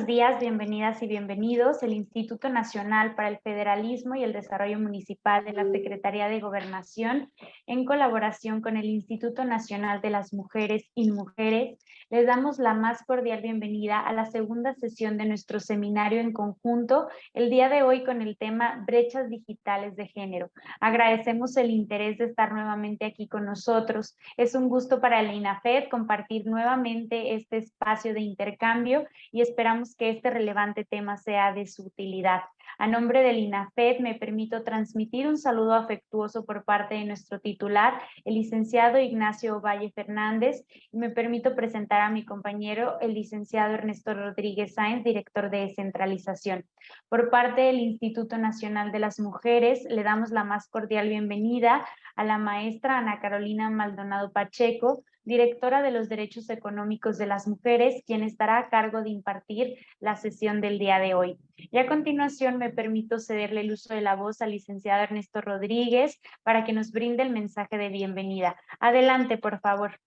buenos días, bienvenidas y bienvenidos. El Instituto Nacional para el Federalismo y el Desarrollo Municipal de la Secretaría de Gobernación, en colaboración con el Instituto Nacional de las Mujeres y Mujeres, les damos la más cordial bienvenida a la segunda sesión de nuestro seminario en conjunto, el día de hoy con el tema Brechas Digitales de Género. Agradecemos el interés de estar nuevamente aquí con nosotros. Es un gusto para la INAFED compartir nuevamente este espacio de intercambio y esperamos que este relevante tema sea de su utilidad. A nombre del INAFED me permito transmitir un saludo afectuoso por parte de nuestro titular, el licenciado Ignacio Valle Fernández, y me permito presentar a mi compañero, el licenciado Ernesto Rodríguez Sáenz, director de descentralización. Por parte del Instituto Nacional de las Mujeres, le damos la más cordial bienvenida a la maestra Ana Carolina Maldonado Pacheco, directora de los Derechos Económicos de las Mujeres, quien estará a cargo de impartir la sesión del día de hoy. Y a continuación me permito cederle el uso de la voz al licenciado Ernesto Rodríguez para que nos brinde el mensaje de bienvenida. Adelante, por favor.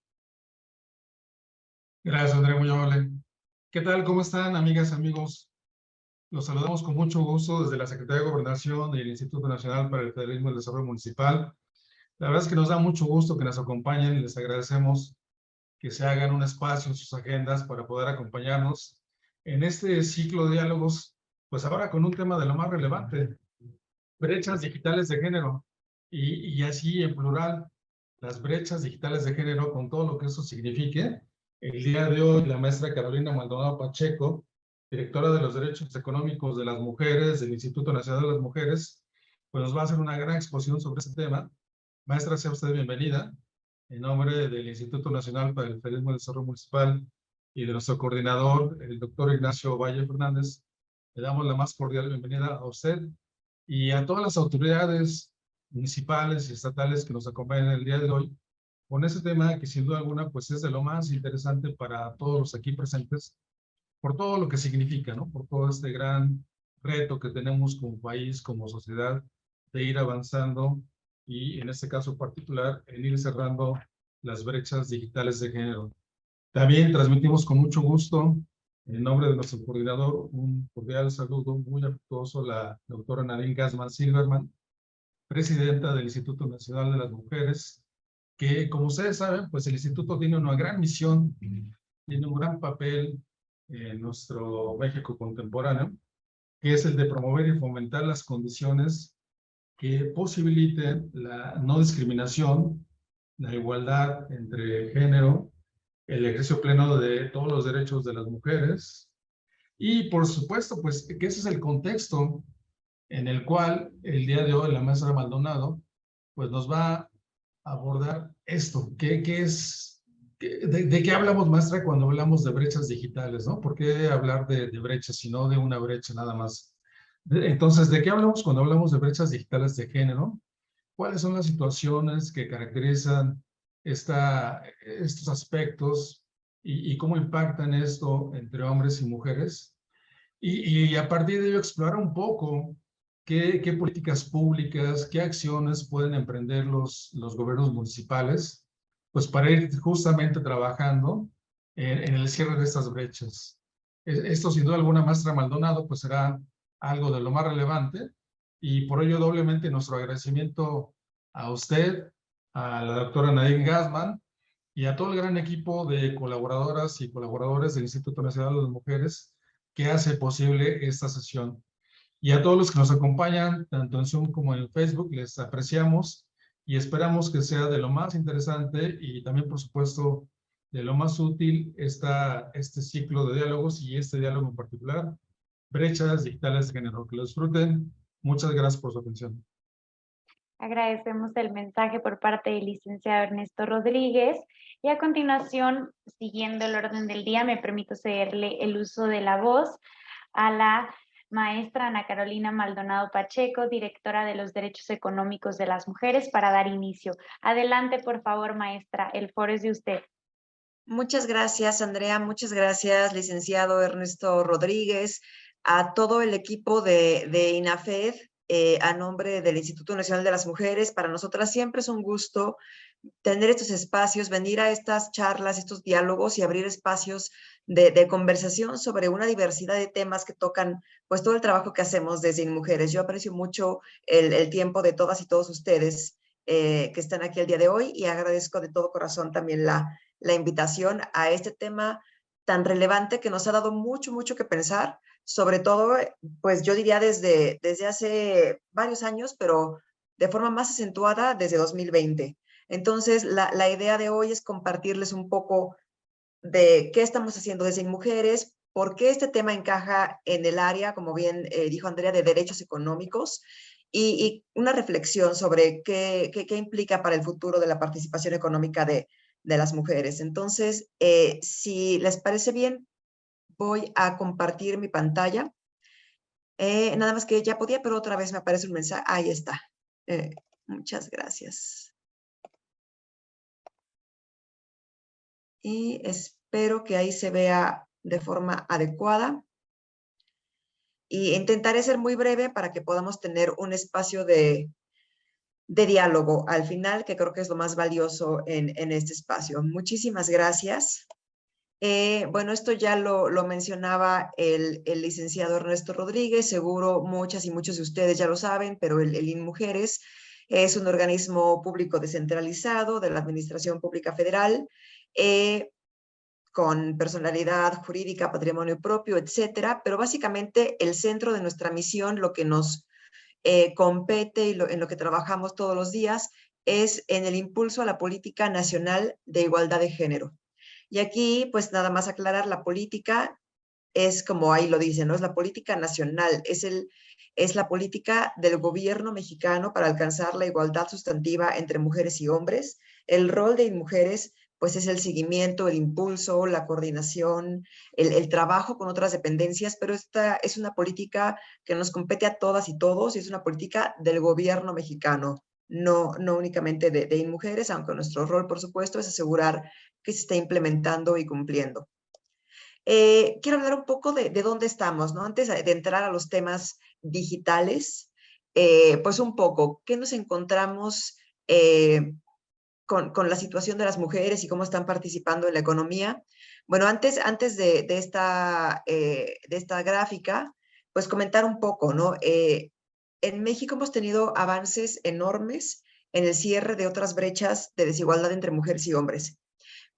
Gracias, Andrea, muy amable. ¿Qué tal? ¿Cómo están, amigas, amigos? Los saludamos con mucho gusto desde la Secretaría de Gobernación y el Instituto Nacional para el Federalismo y el Desarrollo Municipal. La verdad es que nos da mucho gusto que nos acompañen y les agradecemos que se hagan un espacio en sus agendas para poder acompañarnos en este ciclo de diálogos, pues ahora con un tema de lo más relevante, brechas digitales de género, y así en plural, las brechas digitales de género con todo lo que eso signifique. El día de hoy, la maestra Carolina Maldonado Pacheco, directora de los Derechos Económicos de las Mujeres del Instituto Nacional de las Mujeres, pues nos va a hacer una gran exposición sobre este tema. Maestra, sea usted bienvenida. En nombre del Instituto Nacional para el Federalismo y el Desarrollo Municipal y de nuestro coordinador, el doctor Ignacio Valle Fernández, le damos la más cordial bienvenida a usted y a todas las autoridades municipales y estatales que nos acompañan el día de hoy con ese tema que sin duda alguna pues es de lo más interesante para todos los aquí presentes por todo lo que significa, ¿no? Por todo este gran reto que tenemos como país, como sociedad, de ir avanzando y en este caso particular en ir cerrando las brechas digitales de género. También transmitimos con mucho gusto, en nombre de nuestro coordinador, un cordial saludo muy afectuoso a la doctora Nadine Gassman Silverman, presidenta del Instituto Nacional de las Mujeres, que como ustedes saben, pues el instituto tiene una gran misión, tiene un gran papel en nuestro México contemporáneo, que es el de promover y fomentar las condiciones que posibiliten la no discriminación, la igualdad entre género, el ejercicio pleno de todos los derechos de las mujeres y, por supuesto, pues que ese es el contexto en el cual el día de hoy la maestra Maldonado pues nos va a abordar esto. ¿Qué es? ¿De qué hablamos, maestra, cuando hablamos de brechas digitales, no? ¿Por qué hablar de brechas, sino de una brecha nada más? Entonces, ¿de qué hablamos cuando hablamos de brechas digitales de género? ¿Cuáles son las situaciones que caracterizan estos aspectos y cómo impactan esto entre hombres y mujeres? Y a partir de ello explorar un poco qué políticas públicas, qué acciones pueden emprender los gobiernos municipales, pues para ir justamente trabajando en el cierre de estas brechas. Esto sin duda alguna, maestra Maldonado, pues será algo de lo más relevante y por ello doblemente nuestro agradecimiento a usted, a la doctora Nadine Gassman y a todo el gran equipo de colaboradoras y colaboradores del Instituto Nacional de las Mujeres que hace posible esta sesión. Y a todos los que nos acompañan, tanto en Zoom como en Facebook, les apreciamos y esperamos que sea de lo más interesante y también, por supuesto, de lo más útil este ciclo de diálogos y este diálogo en particular, brechas digitales de género. Que lo disfruten. Muchas gracias por su atención. Agradecemos el mensaje por parte del licenciado Ernesto Rodríguez y a continuación, siguiendo el orden del día, me permito cederle el uso de la voz a la maestra Ana Carolina Maldonado Pacheco, directora de los Derechos Económicos de las Mujeres, para dar inicio. Adelante, por favor, maestra, el foro es de usted. Muchas gracias, Andrea. Muchas gracias, licenciado Ernesto Rodríguez, a todo el equipo de INAFED a nombre del Instituto Nacional de las Mujeres. Para nosotras siempre es un gusto tener estos espacios, venir a estas charlas, estos diálogos y abrir espacios de conversación sobre una diversidad de temas que tocan pues todo el trabajo que hacemos desde InMujeres. Yo aprecio mucho el tiempo de todas y todos ustedes que están aquí el día de hoy y agradezco de todo corazón también la invitación a este tema tan relevante que nos ha dado mucho, mucho que pensar, sobre todo, pues yo diría desde hace varios años, pero de forma más acentuada desde 2020. Entonces, la idea de hoy es compartirles un poco de qué estamos haciendo desde InMujeres, por qué este tema encaja en el área, como bien dijo Andrea, de derechos económicos, y una reflexión sobre qué implica para el futuro de la participación económica de las mujeres. Entonces, si les parece bien, voy a compartir mi pantalla. Nada más que ya podía, pero otra vez me aparece un mensaje. Ahí está. Muchas gracias. Y espero que ahí se vea de forma adecuada. Y intentaré ser muy breve para que podamos tener un espacio de diálogo al final, que creo que es lo más valioso en este espacio. Muchísimas gracias. Bueno, esto ya lo mencionaba el licenciado Ernesto Rodríguez, seguro muchas y muchos de ustedes ya lo saben, pero el InMujeres es un organismo público descentralizado de la Administración Pública Federal, con personalidad jurídica, patrimonio propio, etcétera, pero básicamente el centro de nuestra misión, lo que nos compete y en lo que trabajamos todos los días, es en el impulso a la política nacional de igualdad de género. Y aquí, pues nada más aclarar, la política es como ahí lo dice, ¿no? Es la política nacional, es la política del gobierno mexicano para alcanzar la igualdad sustantiva entre mujeres y hombres. El rol de mujeres, pues es el seguimiento, el impulso, la coordinación, el trabajo con otras dependencias, pero esta es una política que nos compete a todas y todos y es una política del gobierno mexicano, no únicamente de InMujeres, aunque nuestro rol, por supuesto, es asegurar que se está implementando y cumpliendo. Quiero hablar un poco de dónde estamos, ¿no? Antes de entrar a los temas digitales, pues un poco, ¿qué nos encontramos con la situación de las mujeres y cómo están participando en la economía? Bueno, antes de esta gráfica, pues comentar un poco, ¿no? En México hemos tenido avances enormes en el cierre de otras brechas de desigualdad entre mujeres y hombres.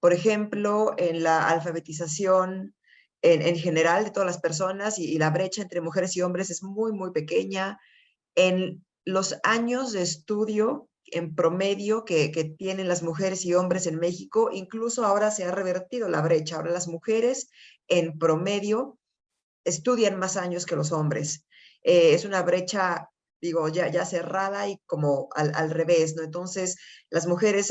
Por ejemplo, en la alfabetización en general de todas las personas y la brecha entre mujeres y hombres es muy, muy pequeña. En los años de estudio en promedio que tienen las mujeres y hombres en México, incluso ahora se ha revertido la brecha. Ahora las mujeres en promedio estudian más años que los hombres. Es una brecha, digo, ya cerrada y como al revés, ¿no? Entonces, las mujeres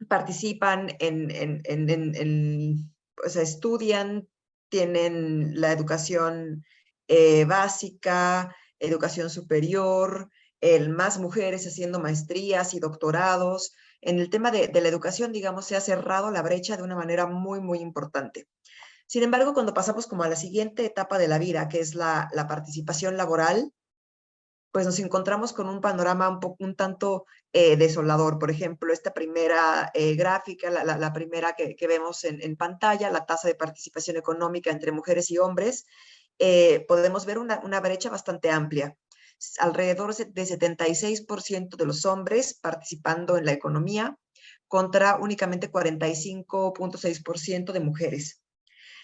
participan o sea, estudian, tienen la educación básica, educación superior, más mujeres haciendo maestrías y doctorados. En el tema de la educación, digamos, se ha cerrado la brecha de una manera muy, muy importante. Sin embargo, cuando pasamos como a la siguiente etapa de la vida, que es la participación laboral, pues nos encontramos con un panorama un tanto desolador. Por ejemplo, esta primera gráfica, la primera que vemos en pantalla, la tasa de participación económica entre mujeres y hombres, podemos ver una brecha bastante amplia. Alrededor de 76% de los hombres participando en la economía contra únicamente 45.6% de mujeres.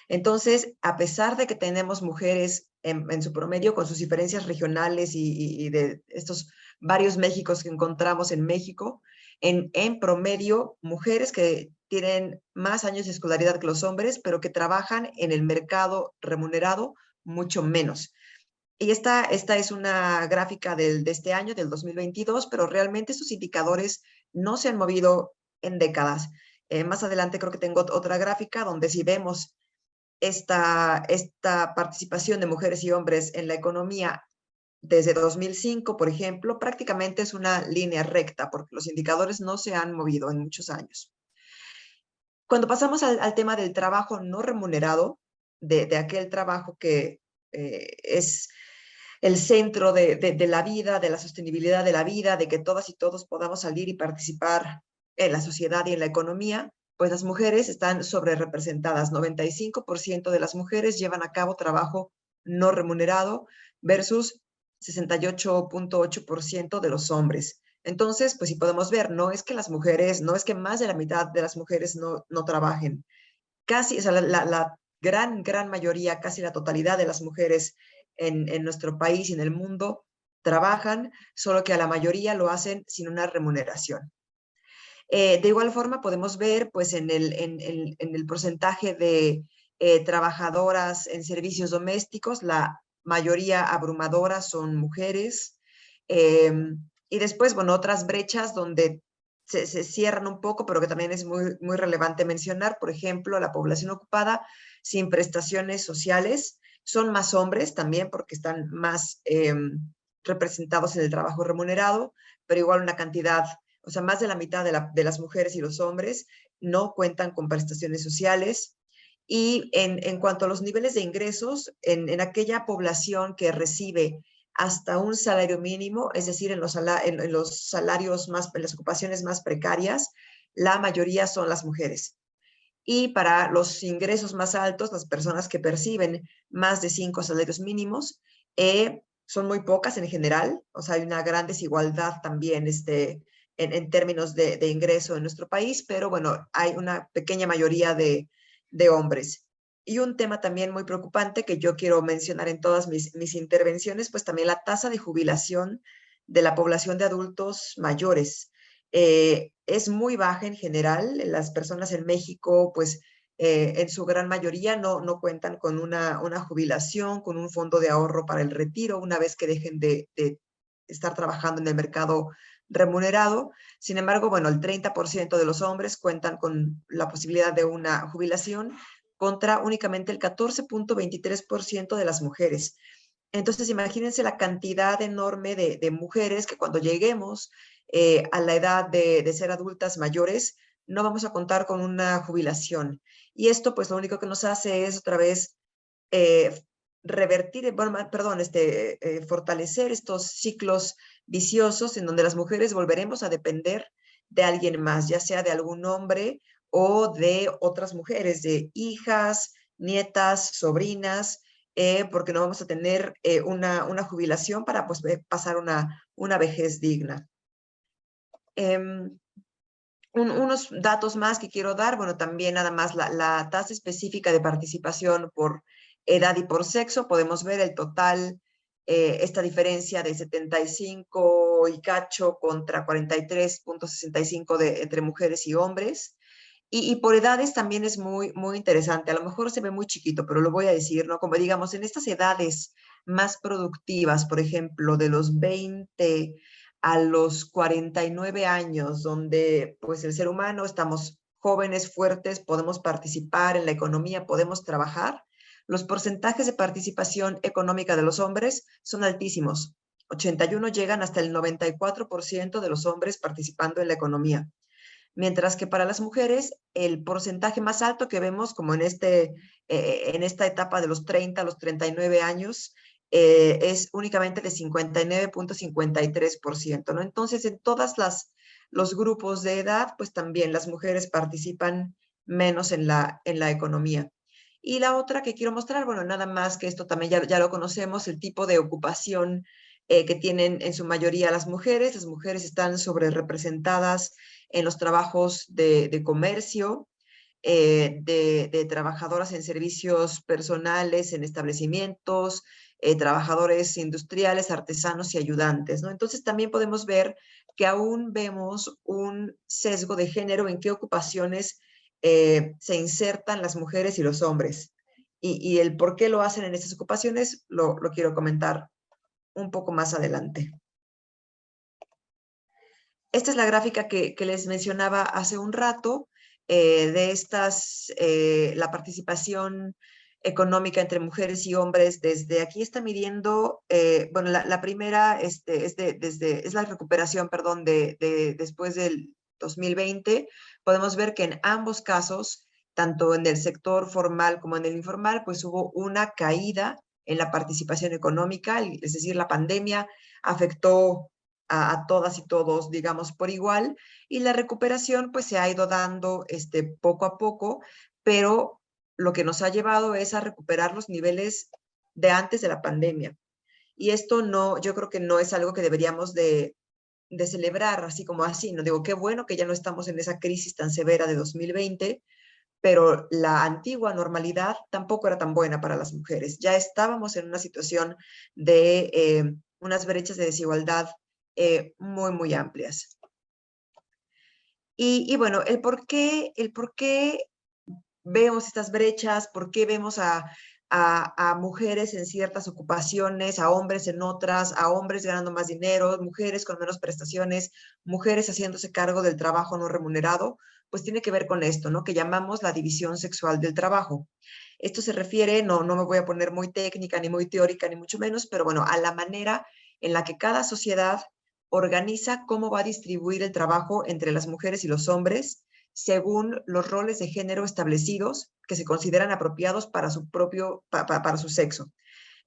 Entonces, a pesar de que tenemos mujeres en su promedio con sus diferencias regionales y de estos varios Méxicos que encontramos en México, en promedio, mujeres que tienen más años de escolaridad que los hombres, pero que trabajan en el mercado remunerado mucho menos. Y esta es una gráfica de este año, del 2022, pero realmente estos indicadores no se han movido en décadas. Más adelante creo que tengo otra gráfica donde si vemos esta participación de mujeres y hombres en la economía desde 2005, por ejemplo, prácticamente es una línea recta porque los indicadores no se han movido en muchos años. Cuando pasamos al tema del trabajo no remunerado, de aquel trabajo que es el centro de la vida, de la sostenibilidad de la vida, de que todas y todos podamos salir y participar en la sociedad y en la economía, pues las mujeres están sobrerepresentadas. 95% de las mujeres llevan a cabo trabajo no remunerado versus 68.8% de los hombres. Entonces, pues si podemos ver, no es que las mujeres, no es que más de la mitad de las mujeres no trabajen. Casi, o sea, la gran mayoría, casi la totalidad de las mujeres en nuestro país y en el mundo trabajan, solo que a la mayoría lo hacen sin una remuneración. De igual forma, podemos ver pues, en el porcentaje de trabajadoras en servicios domésticos, la mayoría abrumadora son mujeres. Y después, bueno, otras brechas donde se cierran un poco, pero que también es muy relevante mencionar, por ejemplo, la población ocupada sin prestaciones sociales. Son más hombres también porque están más representados en el trabajo remunerado, pero igual una cantidad, o sea, más de la mitad de las mujeres y los hombres no cuentan con prestaciones sociales. Y en cuanto a los niveles de ingresos, en aquella población que recibe hasta un salario mínimo, es decir, en los salarios más, en las ocupaciones más precarias, la mayoría son las mujeres. Y para los ingresos más altos, las personas que perciben más de 5 salarios mínimos, son muy pocas en general, o sea, hay una gran desigualdad también en términos de ingreso en nuestro país, pero bueno, hay una pequeña mayoría de hombres. Y un tema también muy preocupante que yo quiero mencionar en todas mis intervenciones, pues también la tasa de jubilación de la población de adultos mayores. Es muy baja en general. Las personas en México, pues en su gran mayoría no cuentan con una jubilación, con un fondo de ahorro para el retiro, una vez que dejen de estar trabajando en el mercado remunerado. Sin embargo, bueno, el 30% de los hombres cuentan con la posibilidad de una jubilación contra únicamente el 14.23% de las mujeres. Entonces, imagínense la cantidad enorme de mujeres que cuando lleguemos a la edad de ser adultas mayores, no vamos a contar con una jubilación. Y esto, pues, lo único que nos hace es otra vez revertir, bueno, perdón, fortalecer estos ciclos viciosos en donde las mujeres volveremos a depender de alguien más, ya sea de algún hombre o de otras mujeres, de hijas, nietas, sobrinas, porque no vamos a tener una jubilación para pues, pasar una vejez digna. Unos datos más que quiero dar, bueno, también nada más la tasa específica de participación por edad y por sexo, podemos ver el total, esta diferencia de 75 y cacho contra 43.65 entre mujeres y hombres. Y por edades también es muy interesante. A lo mejor se ve muy chiquito, pero lo voy a decir, ¿no? Como digamos, en estas edades más productivas, por ejemplo, de los 20 a los 49 años, donde pues el ser humano estamos jóvenes, fuertes, podemos participar en la economía, podemos trabajar, los porcentajes de participación económica de los hombres son altísimos. 81 llegan hasta el 94% de los hombres participando en la economía. Mientras que para las mujeres, el porcentaje más alto que vemos, como en esta etapa de los 30 a los 39 años, es únicamente de 59.53%, ¿no? Entonces, en todos los grupos de edad, pues también las mujeres participan menos en la economía. Y la otra que quiero mostrar, bueno, nada más que esto también ya lo conocemos, el tipo de ocupación que tienen en su mayoría las mujeres. Las mujeres están sobrerepresentadas en los trabajos de comercio, de trabajadoras en servicios personales, en establecimientos, trabajadores industriales, artesanos y ayudantes, ¿no? Entonces también podemos ver que aún vemos un sesgo de género en qué ocupaciones se insertan las mujeres y los hombres. Y el por qué lo hacen en estas ocupaciones lo quiero comentar un poco más adelante. Esta es la gráfica que les mencionaba hace un rato, la participación económica entre mujeres y hombres. Desde aquí está midiendo, bueno, la primera es la recuperación, perdón, después del 2020. Podemos ver que en ambos casos, tanto en el sector formal como en el informal, pues hubo una caída en la participación económica, es decir, la pandemia afectó a todas y todos, digamos, por igual, y la recuperación pues se ha ido dando poco a poco, pero lo que nos ha llevado es a recuperar los niveles de antes de la pandemia. Y esto no, yo creo que no es algo que deberíamos de celebrar así como así, no digo, qué bueno que ya no estamos en esa crisis tan severa de 2020, pero la antigua normalidad tampoco era tan buena para las mujeres. Ya estábamos en una situación de unas brechas de desigualdad muy, muy amplias. Y bueno, el por qué vemos estas brechas, por qué vemos a mujeres en ciertas ocupaciones, a hombres en otras, a hombres ganando más dinero, mujeres con menos prestaciones, mujeres haciéndose cargo del trabajo no remunerado, pues tiene que ver con esto, ¿no? Que llamamos la división sexual del trabajo. Esto se refiere, no me voy a poner muy técnica, ni muy teórica, ni mucho menos, pero bueno, a la manera en la que cada sociedad organiza cómo va a distribuir el trabajo entre las mujeres y los hombres, según los roles de género establecidos que se consideran apropiados para para su sexo.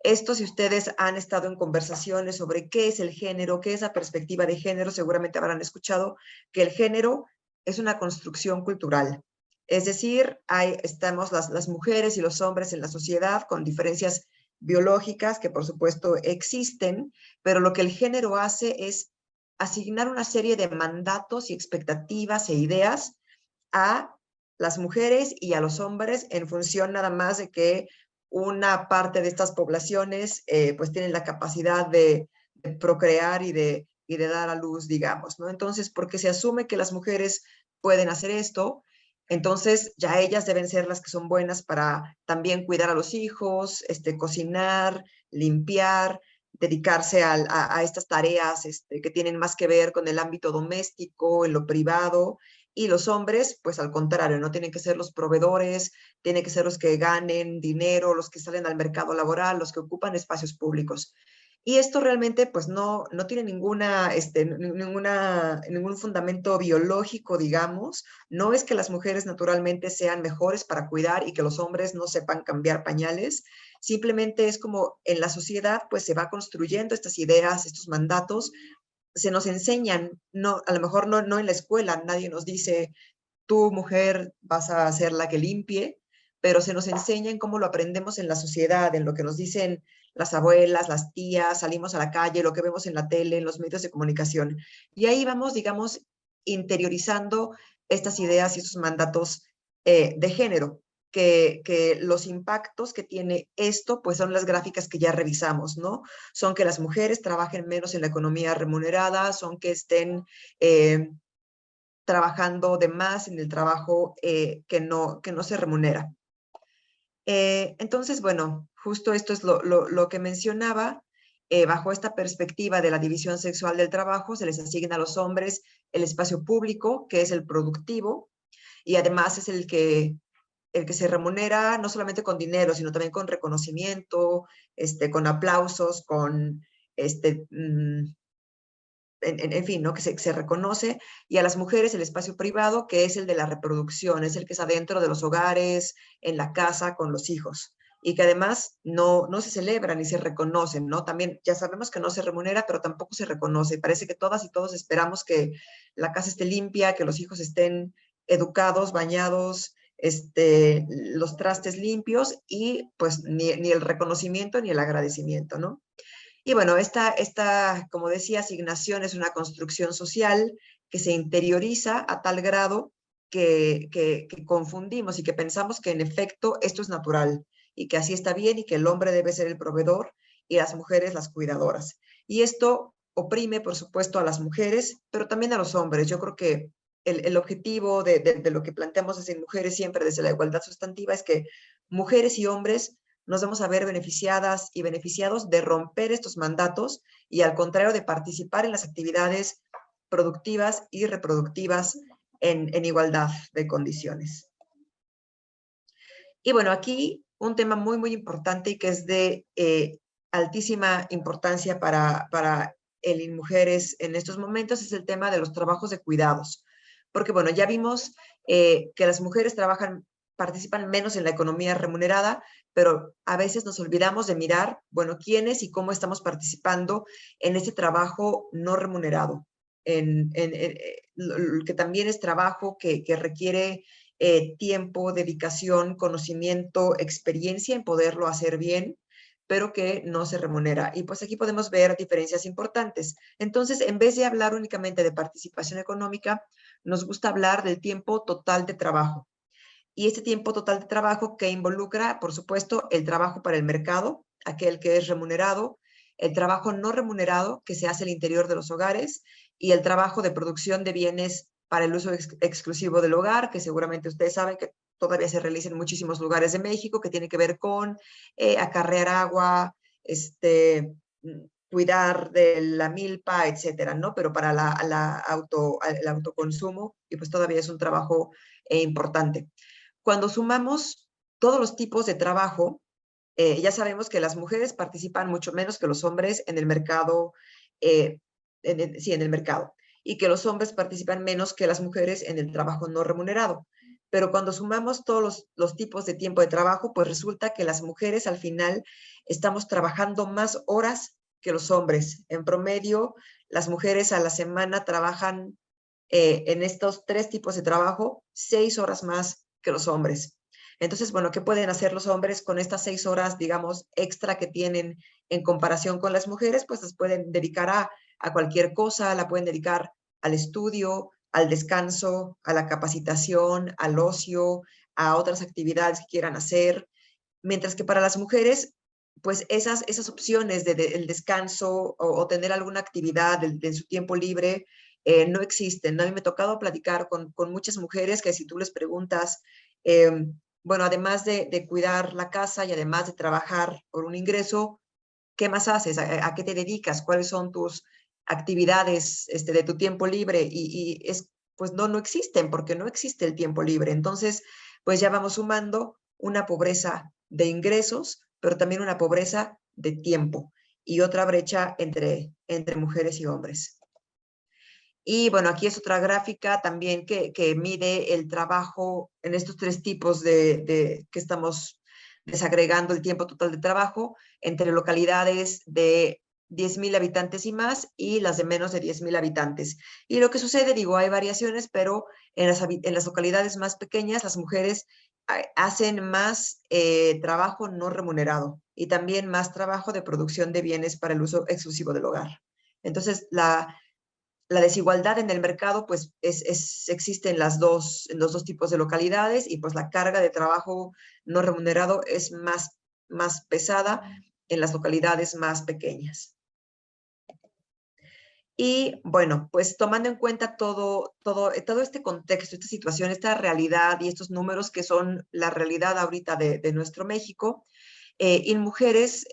Esto, si ustedes han estado en conversaciones sobre qué es el género, qué es la perspectiva de género, seguramente habrán escuchado que el género es una construcción cultural. Es decir, estamos las mujeres y los hombres en la sociedad con diferencias biológicas que por supuesto existen, pero lo que el género hace es asignar una serie de mandatos y expectativas e ideas a las mujeres y a los hombres en función nada más de que una parte de estas poblaciones pues tienen la capacidad de procrear y de dar a luz, digamos, ¿no? Entonces, porque se asume que las mujeres pueden hacer esto, entonces ya ellas deben ser las que son buenas para también cuidar a los hijos, cocinar, limpiar, dedicarse a estas tareas que tienen más que ver con el ámbito doméstico, en lo privado, y los hombres, pues al contrario, no tienen que ser los proveedores, tienen que ser los que ganen dinero, los que salen al mercado laboral, los que ocupan espacios públicos. Y esto realmente pues no tiene ningún fundamento biológico, digamos. No es que las mujeres naturalmente sean mejores para cuidar y que los hombres no sepan cambiar pañales. Simplemente es como en la sociedad pues se va construyendo estas ideas, estos mandatos, se nos enseñan, no, a lo mejor no en la escuela, nadie nos dice, tú mujer vas a ser la que limpie, pero se nos enseña en cómo lo aprendemos en la sociedad, en lo que nos dicen las abuelas, las tías, salimos a la calle, lo que vemos en la tele, en los medios de comunicación. Y ahí vamos, digamos, interiorizando estas ideas y estos mandatos de género. Que los impactos que tiene esto, pues son las gráficas que ya revisamos, ¿no? Son que las mujeres trabajen menos en la economía remunerada, son que estén trabajando de más en el trabajo que no se remunera. Entonces, bueno, justo esto es lo que mencionaba. Bajo esta perspectiva de la división sexual del trabajo, se les asigna a los hombres el espacio público, que es el productivo, y además es el que se remunera no solamente con dinero, sino también con reconocimiento, con aplausos, con en fin, ¿no? Que se reconoce, y a las mujeres el espacio privado, que es el de la reproducción, es el que está dentro de los hogares, en la casa, con los hijos, y que además no se celebra ni se reconocen, ¿no? También ya sabemos que no se remunera, pero tampoco se reconoce. Parece que todas y todos esperamos que la casa esté limpia, que los hijos estén educados, bañados, los trastes limpios, y pues ni el reconocimiento ni el agradecimiento, ¿no? Y bueno, esta, como decía, asignación es una construcción social que se interioriza a tal grado que confundimos y que pensamos que en efecto esto es natural y que así está bien y que el hombre debe ser el proveedor y las mujeres las cuidadoras. Y esto oprime, por supuesto, a las mujeres, pero también a los hombres. Yo creo que el objetivo de lo que planteamos desde mujeres siempre, desde la igualdad sustantiva, es que mujeres y hombres nos vamos a ver beneficiadas y beneficiados de romper estos mandatos y al contrario de participar en las actividades productivas y reproductivas en igualdad de condiciones. Y bueno, aquí un tema muy, muy importante y que es de altísima importancia para el y mujeres en estos momentos es el tema de los trabajos de cuidados. Porque bueno, ya vimos que las mujeres trabajan participan menos en la economía remunerada, pero a veces nos olvidamos de mirar, bueno, quiénes y cómo estamos participando en ese trabajo no remunerado, que también es trabajo que requiere tiempo, dedicación, conocimiento, experiencia en poderlo hacer bien, pero que no se remunera. Y pues aquí podemos ver diferencias importantes. Entonces, en vez de hablar únicamente de participación económica, nos gusta hablar del tiempo total de trabajo. Y este tiempo total de trabajo que involucra, por supuesto, el trabajo para el mercado, aquel que es remunerado, el trabajo no remunerado que se hace al interior de los hogares y el trabajo de producción de bienes para el uso exclusivo del hogar, que seguramente ustedes saben que todavía se realiza en muchísimos lugares de México, que tiene que ver con acarrear agua, cuidar de la milpa, etcétera, ¿no? Pero para el autoconsumo, y pues todavía es un trabajo importante. Cuando sumamos todos los tipos de trabajo, ya sabemos que las mujeres participan mucho menos que los hombres en el mercado, en el mercado, y que los hombres participan menos que las mujeres en el trabajo no remunerado. Pero cuando sumamos todos los tipos de tiempo de trabajo, pues resulta que las mujeres al final estamos trabajando más horas que los hombres. En promedio, las mujeres a la semana trabajan en estos 3 tipos de trabajo 6 horas más que los hombres. Entonces, bueno, ¿qué pueden hacer los hombres con estas 6 horas, digamos, extra que tienen en comparación con las mujeres? Pues las pueden dedicar a cualquier cosa, la pueden dedicar al estudio, al descanso, a la capacitación, al ocio, a otras actividades que quieran hacer. Mientras que para las mujeres, pues esas opciones el descanso o tener alguna actividad de su tiempo libre no existen. A mí me ha tocado platicar con muchas mujeres que si tú les preguntas, bueno, además de cuidar la casa y además de trabajar por un ingreso, ¿qué más haces? ¿A qué te dedicas? ¿Cuáles son tus actividades de tu tiempo libre? Pues no existen porque no existe el tiempo libre. Entonces, pues ya vamos sumando una pobreza de ingresos, pero también una pobreza de tiempo y otra brecha entre mujeres y hombres. Y bueno, aquí es otra gráfica también que mide el trabajo en estos 3 tipos que estamos desagregando el tiempo total de trabajo entre localidades de 10,000 habitantes y más y las de menos de 10,000 habitantes. Y lo que sucede, digo, hay variaciones, pero en las localidades más pequeñas las mujeres hacen más trabajo no remunerado y también más trabajo de producción de bienes para el uso exclusivo del hogar. Entonces, la desigualdad en el mercado pues existe en los dos tipos de localidades y pues la carga de trabajo no remunerado es más pesada en las localidades más pequeñas. Y bueno, pues tomando en cuenta todo este contexto, esta situación, esta realidad y estos números que son la realidad ahorita de nuestro México, en mujeres,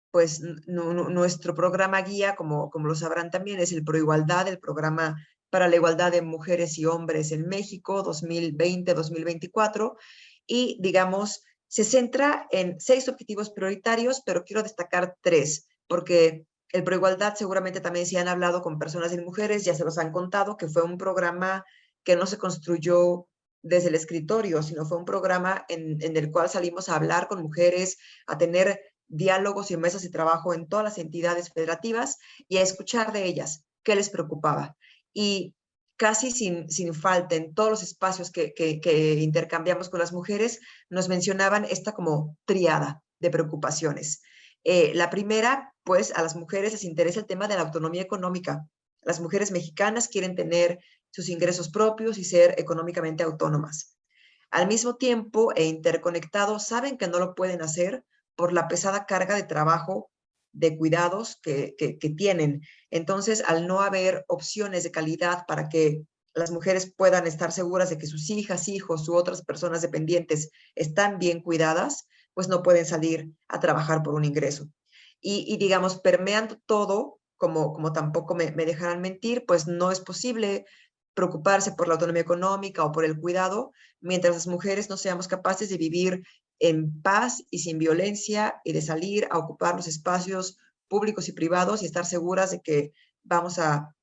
pues nuestro programa guía, como lo sabrán también, es el Proigualdad, el programa para la igualdad de mujeres y hombres en México 2020-2024, y digamos, se centra en 6 objetivos prioritarios, pero quiero destacar 3, porque el Proigualdad seguramente también si han hablado con personas y mujeres, ya se los han contado, que fue un programa que no se construyó desde el escritorio, sino fue un programa en el cual salimos a hablar con mujeres, a tener diálogos y mesas de trabajo en todas las entidades federativas y a escuchar de ellas qué les preocupaba. Y casi sin falta, en todos los espacios que intercambiamos con las mujeres, nos mencionaban esta como tríada de preocupaciones. La primera, pues a las mujeres les interesa el tema de la autonomía económica. Las mujeres mexicanas quieren tener sus ingresos propios y ser económicamente autónomas. Al mismo tiempo e interconectados, saben que no lo pueden hacer por la pesada carga de trabajo, de cuidados que tienen. Entonces, al no haber opciones de calidad para que las mujeres puedan estar seguras de que sus hijas, hijos u otras personas dependientes están bien cuidadas, pues no pueden salir a trabajar por un ingreso. Y digamos, permeando todo, como tampoco me dejarán mentir, pues no es posible preocuparse por la autonomía económica o por el cuidado, mientras las mujeres no seamos capaces de vivir en paz y sin violencia y de salir a ocupar los espacios públicos y privados y estar seguras de que vamos a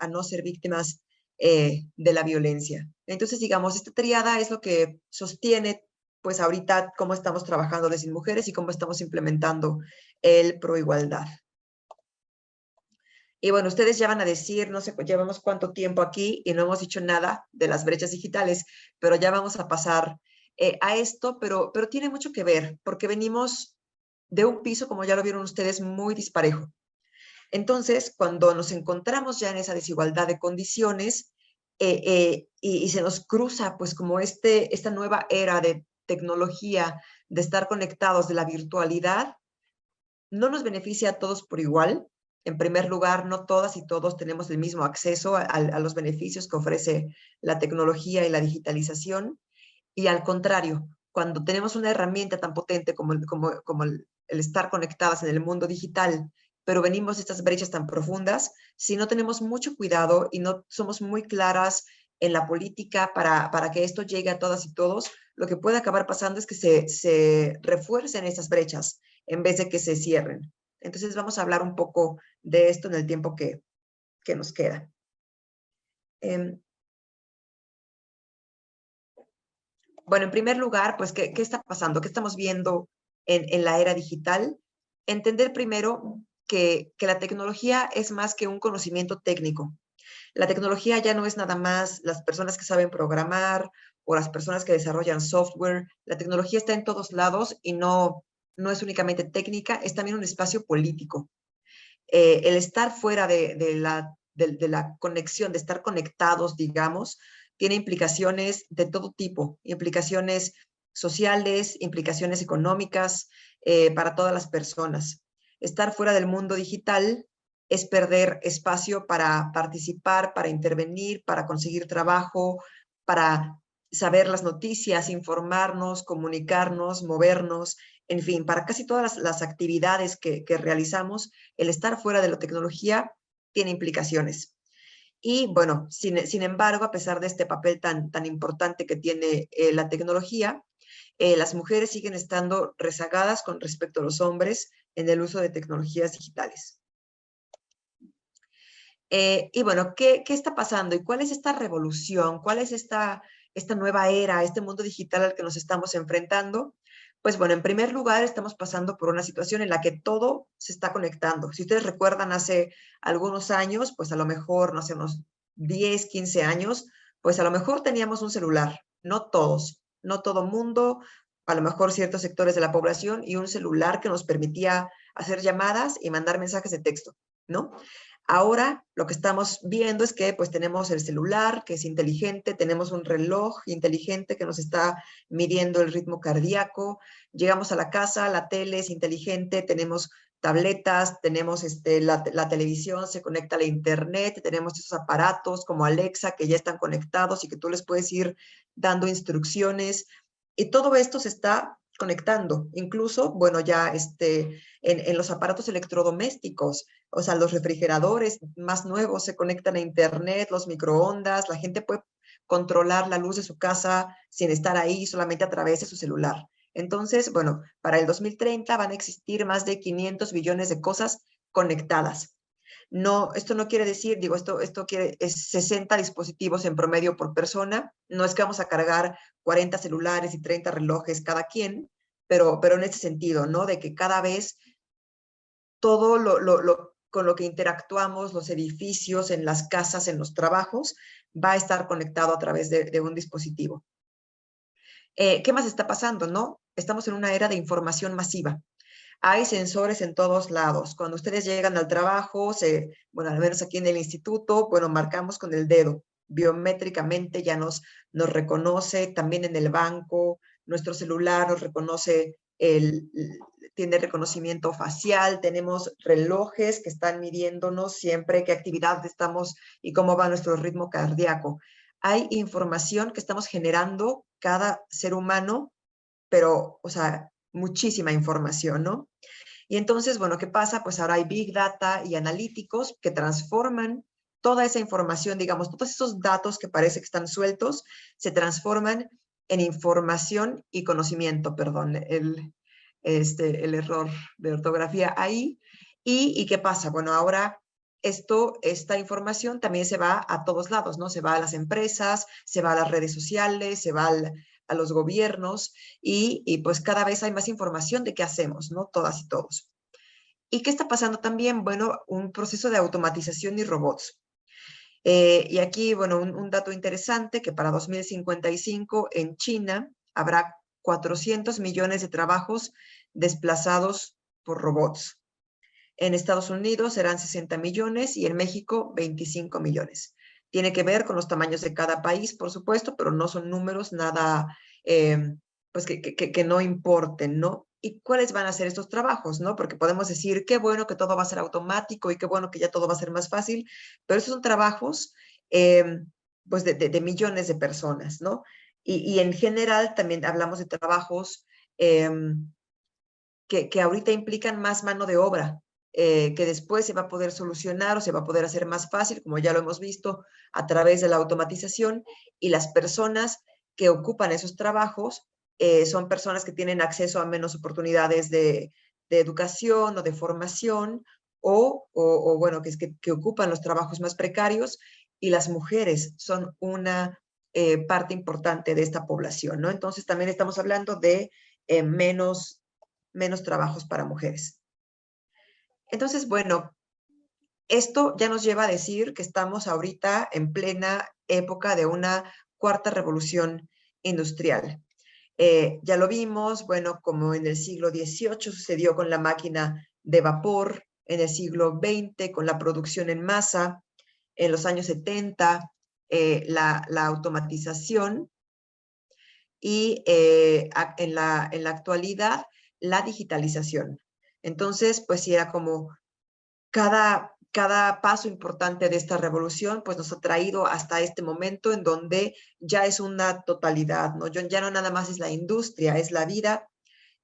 no ser víctimas de la violencia. Entonces, digamos, esta tríada es lo que sostiene, pues ahorita, cómo estamos trabajando desde Mujeres y cómo estamos implementando el Proigualdad. Y bueno, ustedes ya van a decir, no sé, llevamos cuánto tiempo aquí y no hemos dicho nada de las brechas digitales, pero ya vamos a pasar a esto, pero tiene mucho que ver, porque venimos de un piso, como ya lo vieron ustedes, muy disparejo. Entonces, cuando nos encontramos ya en esa desigualdad de condiciones y se nos cruza, pues, como esta nueva era de tecnología, de estar conectados, de la virtualidad, no nos beneficia a todos por igual. En primer lugar, no todas y todos tenemos el mismo acceso a los beneficios que ofrece la tecnología y la digitalización. Y al contrario, cuando tenemos una herramienta tan potente como el estar conectadas en el mundo digital, pero venimos de estas brechas tan profundas, si no tenemos mucho cuidado y no somos muy claras en la política para que esto llegue a todas y todos, lo que puede acabar pasando es que se refuercen esas brechas en vez de que se cierren. Entonces vamos a hablar un poco de esto en el tiempo que nos queda. Bueno, en primer lugar, pues, ¿qué está pasando? ¿Qué estamos viendo en la era digital? Entender primero que la tecnología es más que un conocimiento técnico. La tecnología ya no es nada más las personas que saben programar o las personas que desarrollan software. La tecnología está en todos lados y no es únicamente técnica, es también un espacio político. El estar fuera de la conexión, de estar conectados, digamos, tiene implicaciones de todo tipo, implicaciones sociales, implicaciones económicas para todas las personas. Estar fuera del mundo digital es perder espacio para participar, para intervenir, para conseguir trabajo, para saber las noticias, informarnos, comunicarnos, movernos, en fin, para casi todas las actividades que realizamos, el estar fuera de la tecnología tiene implicaciones. Y bueno, sin embargo, a pesar de este papel tan importante que tiene la tecnología, las mujeres siguen estando rezagadas con respecto a los hombres en el uso de tecnologías digitales. Y bueno, ¿qué está pasando? ¿Y cuál es esta revolución? ¿Cuál es esta nueva era, este mundo digital al que nos estamos enfrentando? Pues bueno, en primer lugar, estamos pasando por una situación en la que todo se está conectando. Si ustedes recuerdan hace algunos años, pues a lo mejor, no sé, unos 10, 15 años, pues a lo mejor teníamos un celular. No todos, no todo mundo, a lo mejor ciertos sectores de la población y un celular que nos permitía hacer llamadas y mandar mensajes de texto, ¿no? Ahora lo que estamos viendo es que pues tenemos el celular que es inteligente, tenemos un reloj inteligente que nos está midiendo el ritmo cardíaco, llegamos a la casa, la tele es inteligente, tenemos tabletas, tenemos la televisión, se conecta a la internet, tenemos esos aparatos como Alexa que ya están conectados y que tú les puedes ir dando instrucciones y todo esto se está conectando, incluso, bueno, ya en los aparatos electrodomésticos, o sea, los refrigeradores más nuevos se conectan a internet, los microondas, la gente puede controlar la luz de su casa sin estar ahí, solamente a través de su celular. Entonces, bueno, para el 2030 van a existir más de 500 billones de cosas conectadas. No, esto no quiere decir, digo, es 60 dispositivos en promedio por persona. No es que vamos a cargar 40 celulares y 30 relojes cada quien, pero en este sentido, ¿no? De que cada vez todo con lo que interactuamos, los edificios, en las casas, en los trabajos, va a estar conectado a través de un dispositivo. ¿Qué más está pasando, no? Estamos en una era de información masiva. Hay sensores en todos lados. Cuando ustedes llegan al trabajo, bueno, al menos aquí en el instituto, bueno, marcamos con el dedo. Biométricamente ya nos reconoce, también en el banco, nuestro celular nos reconoce, tiene reconocimiento facial, tenemos relojes que están midiéndonos siempre qué actividad estamos y cómo va nuestro ritmo cardíaco. Hay información que estamos generando cada ser humano, pero, o sea, muchísima información, ¿no? Y entonces, bueno, ¿qué pasa? Pues ahora hay Big Data y analíticos que transforman toda esa información, digamos, todos esos datos que parece que están sueltos, se transforman en información y conocimiento, perdón, el error de ortografía ahí. ¿Y qué pasa? Bueno, ahora esta información también se va a todos lados, ¿no? Se va a las empresas, se va a las redes sociales, se va a los gobiernos y pues cada vez hay más información de qué hacemos, ¿no? Todas y todos. ¿Y qué está pasando también? Bueno, un proceso de automatización y robots. Y aquí, bueno, un dato interesante, que para 2055 en China habrá 400 millones de trabajos desplazados por robots. En Estados Unidos serán 60 millones y en México 25 millones. Tiene que ver con los tamaños de cada país, por supuesto, pero no son números nada, pues que no importen, ¿no? ¿Y cuáles van a ser estos trabajos, no? Porque podemos decir, qué bueno que todo va a ser automático y qué bueno que ya todo va a ser más fácil, pero estos son trabajos, pues de millones de personas, ¿no? Y en general también hablamos de trabajos que ahorita implican más mano de obra, que después se va a poder solucionar o se va a poder hacer más fácil, como ya lo hemos visto, a través de la automatización, y las personas que ocupan esos trabajos son personas que tienen acceso a menos oportunidades de educación o de formación, o bueno, que ocupan los trabajos más precarios, y las mujeres son una parte importante de esta población, ¿no? Entonces también estamos hablando de menos trabajos para mujeres. Entonces, bueno, esto ya nos lleva a decir que estamos ahorita en plena época de una cuarta revolución industrial. Ya lo vimos, bueno, como en el siglo XVIII sucedió con la máquina de vapor, en el siglo XX con la producción en masa, en los años 70 la automatización y en la actualidad la digitalización. Entonces, pues sí, era como cada paso importante de esta revolución, pues nos ha traído hasta este momento en donde ya es una totalidad, ¿no? Ya no nada más es la industria, es la vida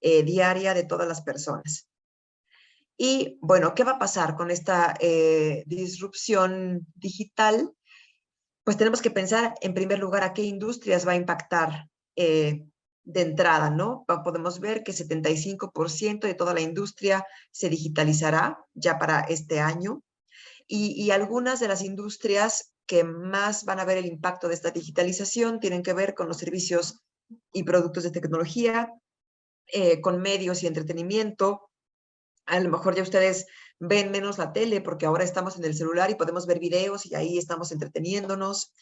diaria de todas las personas. Y bueno, ¿qué va a pasar con esta disrupción digital? Pues tenemos que pensar en primer lugar a qué industrias va a impactar de entrada, ¿no? Podemos ver que 75% de toda la industria se digitalizará ya para este año y algunas de las industrias que más van a ver el impacto de esta digitalización tienen que ver con los servicios y productos de tecnología, con medios y entretenimiento. A lo mejor ya ustedes ven menos la tele porque ahora estamos en el celular y podemos ver videos y ahí estamos entreteniéndonos.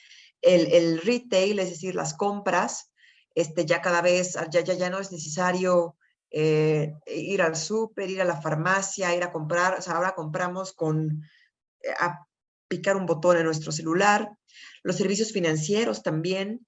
El retail, es decir, las compras, ya cada vez, ya no es necesario ir al súper, ir a la farmacia, ir a comprar, o sea, ahora compramos a picar un botón en nuestro celular. Los servicios financieros también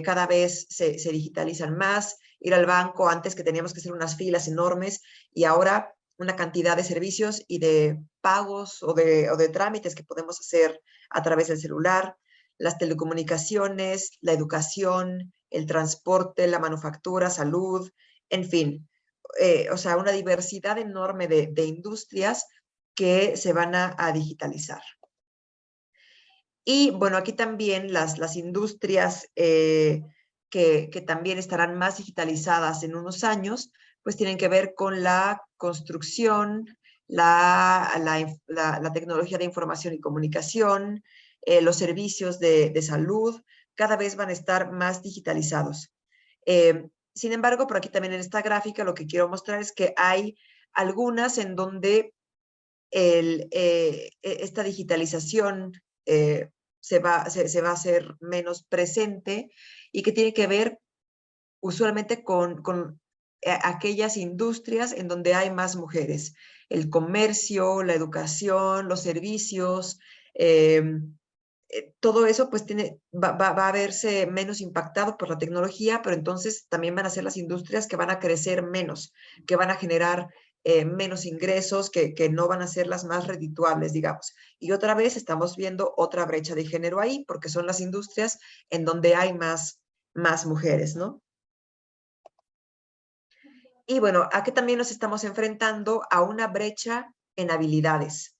cada vez se digitalizan más. Ir al banco antes que teníamos que hacer unas filas enormes y ahora una cantidad de servicios y de pagos o de trámites que podemos hacer a través del celular, las telecomunicaciones, la educación, el transporte, la manufactura, salud, en fin, o sea, una diversidad enorme de industrias que se van a digitalizar. Y bueno, aquí también las industrias que también estarán más digitalizadas en unos años, pues tienen que ver con la construcción, la tecnología de información y comunicación, los servicios de salud, cada vez van a estar más digitalizados. Sin embargo, por aquí también en esta gráfica lo que quiero mostrar es que hay algunas en donde esta digitalización se va a hacer menos presente y que tiene que ver usualmente con aquellas industrias en donde hay más mujeres. El comercio, la educación, los servicios, todo eso pues va a verse menos impactado por la tecnología, pero entonces también van a ser las industrias que van a crecer menos, que van a generar menos ingresos, que no van a ser las más redituables, digamos. Y otra vez estamos viendo otra brecha de género ahí, porque son las industrias en donde hay más mujeres, ¿no? Y bueno, aquí también nos estamos enfrentando a una brecha en habilidades.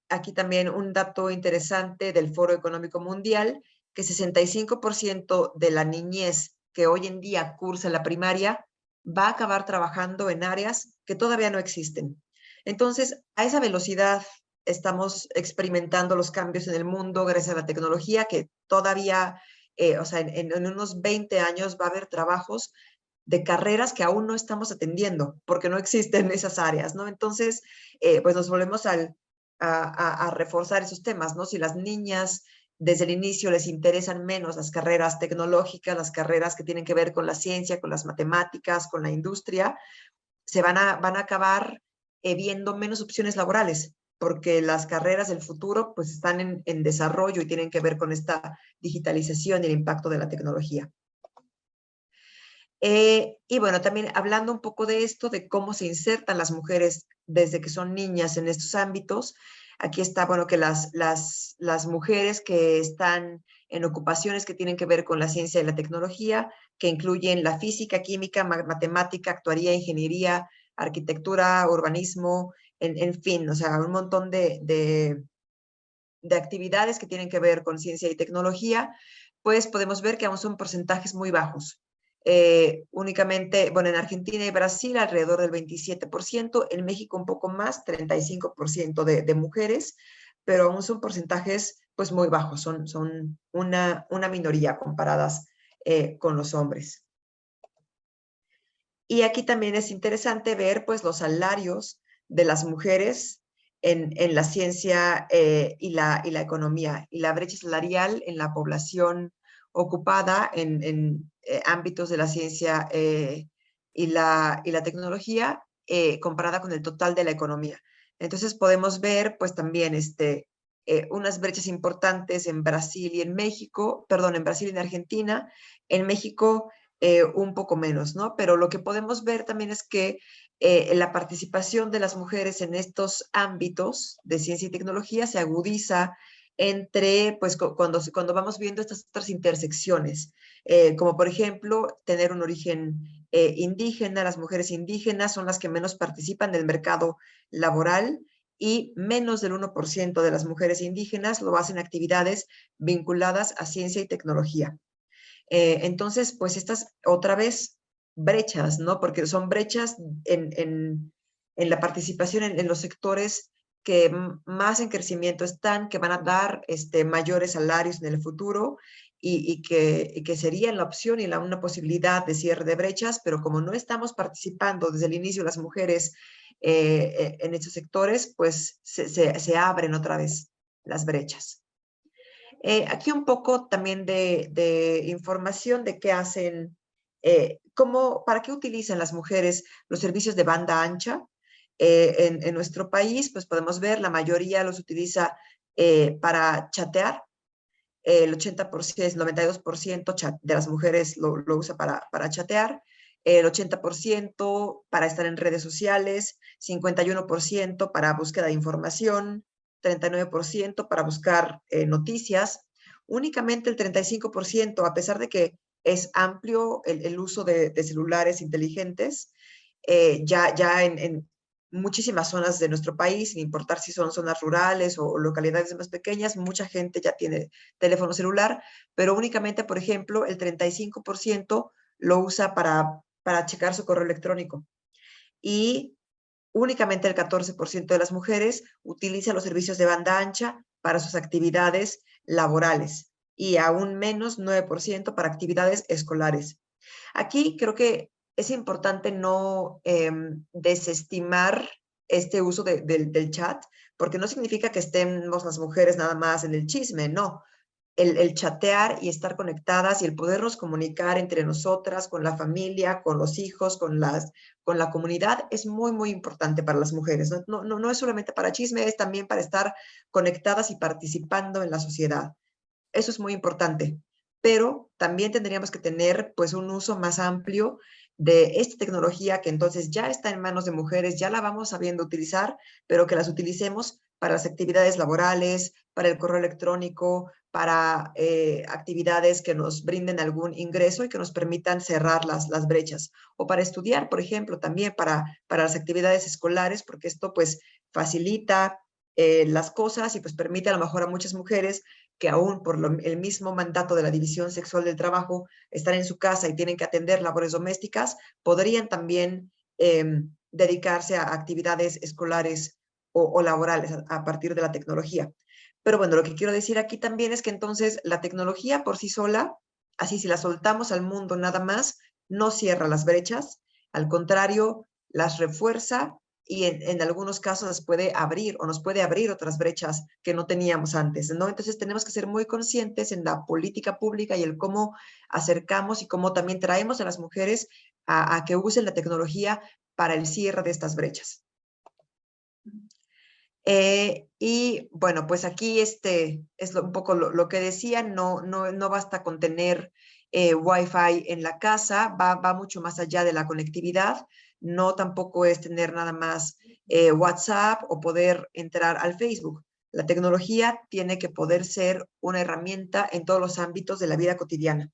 Aquí también un dato interesante del Foro Económico Mundial, que 65% de la niñez que hoy en día cursa la primaria va a acabar trabajando en áreas que todavía no existen. Entonces, a esa velocidad estamos experimentando los cambios en el mundo gracias a la tecnología, que todavía, o sea, en unos 20 años va a haber trabajos de carreras que aún no estamos atendiendo, porque no existen esas áreas, ¿no? Entonces, pues nos volvemos a reforzar esos temas, ¿no? Si las niñas desde el inicio les interesan menos las carreras tecnológicas, las carreras que tienen que ver con la ciencia, con las matemáticas, con la industria, van a acabar viendo menos opciones laborales, porque las carreras del futuro pues están en desarrollo y tienen que ver con esta digitalización y el impacto de la tecnología. Y bueno, también hablando un poco de esto, de cómo se insertan las mujeres desde que son niñas en estos ámbitos, aquí está, bueno, que las mujeres que están en ocupaciones que tienen que ver con la ciencia y la tecnología, que incluyen la física, química, matemática, actuaría, ingeniería, arquitectura, urbanismo, en fin, o sea, un montón de actividades que tienen que ver con ciencia y tecnología, pues podemos ver que aún son porcentajes muy bajos. Únicamente, bueno, en Argentina y Brasil alrededor del 27%, en México un poco más, 35% de mujeres, pero aún son porcentajes pues muy bajos, son una minoría comparadas con los hombres. Y aquí también es interesante ver pues los salarios de las mujeres en la ciencia y la economía, y la brecha salarial en la población ocupada en ámbitos de la ciencia y la tecnología comparada con el total de la economía. Entonces podemos ver pues también unas brechas importantes en Brasil y en México, perdón, en Brasil y en Argentina. En México un poco menos, ¿no? Pero lo que podemos ver también es que la participación de las mujeres en estos ámbitos de ciencia y tecnología se agudiza entre, pues, cuando vamos viendo estas otras intersecciones, como por ejemplo, tener un origen indígena. Las mujeres indígenas son las que menos participan del mercado laboral, y menos del 1% de las mujeres indígenas lo hacen actividades vinculadas a ciencia y tecnología. Entonces, pues estas otra vez brechas, ¿no? Porque son brechas en la participación en los sectores que más en crecimiento están, que van a dar mayores salarios en el futuro, y que serían la opción y una posibilidad de cierre de brechas, pero como no estamos participando desde el inicio las mujeres en estos sectores, pues se abren otra vez las brechas. Aquí un poco también de información de qué hacen, para qué utilizan las mujeres los servicios de banda ancha. En nuestro país, pues podemos ver, la mayoría los utiliza para chatear. El 80%, el 92% de las mujeres lo usa para chatear. El 80% para estar en redes sociales, 51% para búsqueda de información, 39% para buscar noticias. Únicamente el 35%, a pesar de que es amplio el uso de celulares inteligentes, ya en muchísimas zonas de nuestro país, sin importar si son zonas rurales o localidades más pequeñas, mucha gente ya tiene teléfono celular, pero únicamente, por ejemplo, el 35% lo usa para checar su correo electrónico. Y únicamente el 14% de las mujeres utiliza los servicios de banda ancha para sus actividades laborales, y aún menos 9% para actividades escolares. Aquí creo que es importante no desestimar este uso del chat, porque no significa que estemos las mujeres nada más en el chisme, no. El chatear y estar conectadas y el podernos comunicar entre nosotras, con la familia, con los hijos, con la comunidad, es muy, muy importante para las mujeres. No es solamente para chisme, es también para estar conectadas y participando en la sociedad. Eso es muy importante, pero también tendríamos que tener pues un uso más amplio de esta tecnología, que entonces ya está en manos de mujeres, ya la vamos sabiendo utilizar, pero que las utilicemos para las actividades laborales, para el correo electrónico, para actividades que nos brinden algún ingreso y que nos permitan cerrar las brechas, o para estudiar, por ejemplo, también para las actividades escolares, porque esto pues facilita las cosas y pues permite a lo mejor a muchas mujeres que aún por el mismo mandato de la división sexual del trabajo están en su casa y tienen que atender labores domésticas, podrían también dedicarse a actividades escolares o laborales a partir de la tecnología. Pero bueno, lo que quiero decir aquí también es que entonces la tecnología por sí sola, así si la soltamos al mundo nada más, no cierra las brechas, al contrario, las refuerza y en algunos casos las puede abrir o nos puede abrir otras brechas que no teníamos antes, ¿no? Entonces tenemos que ser muy conscientes en la política pública y el cómo acercamos y cómo también traemos a las mujeres a que usen la tecnología para el cierre de estas brechas. Y bueno, pues aquí es un poco lo que decía, no basta con tener Wi-Fi en la casa, va mucho más allá de la conectividad, no tampoco es tener nada más WhatsApp o poder entrar al Facebook. La tecnología tiene que poder ser una herramienta en todos los ámbitos de la vida cotidiana.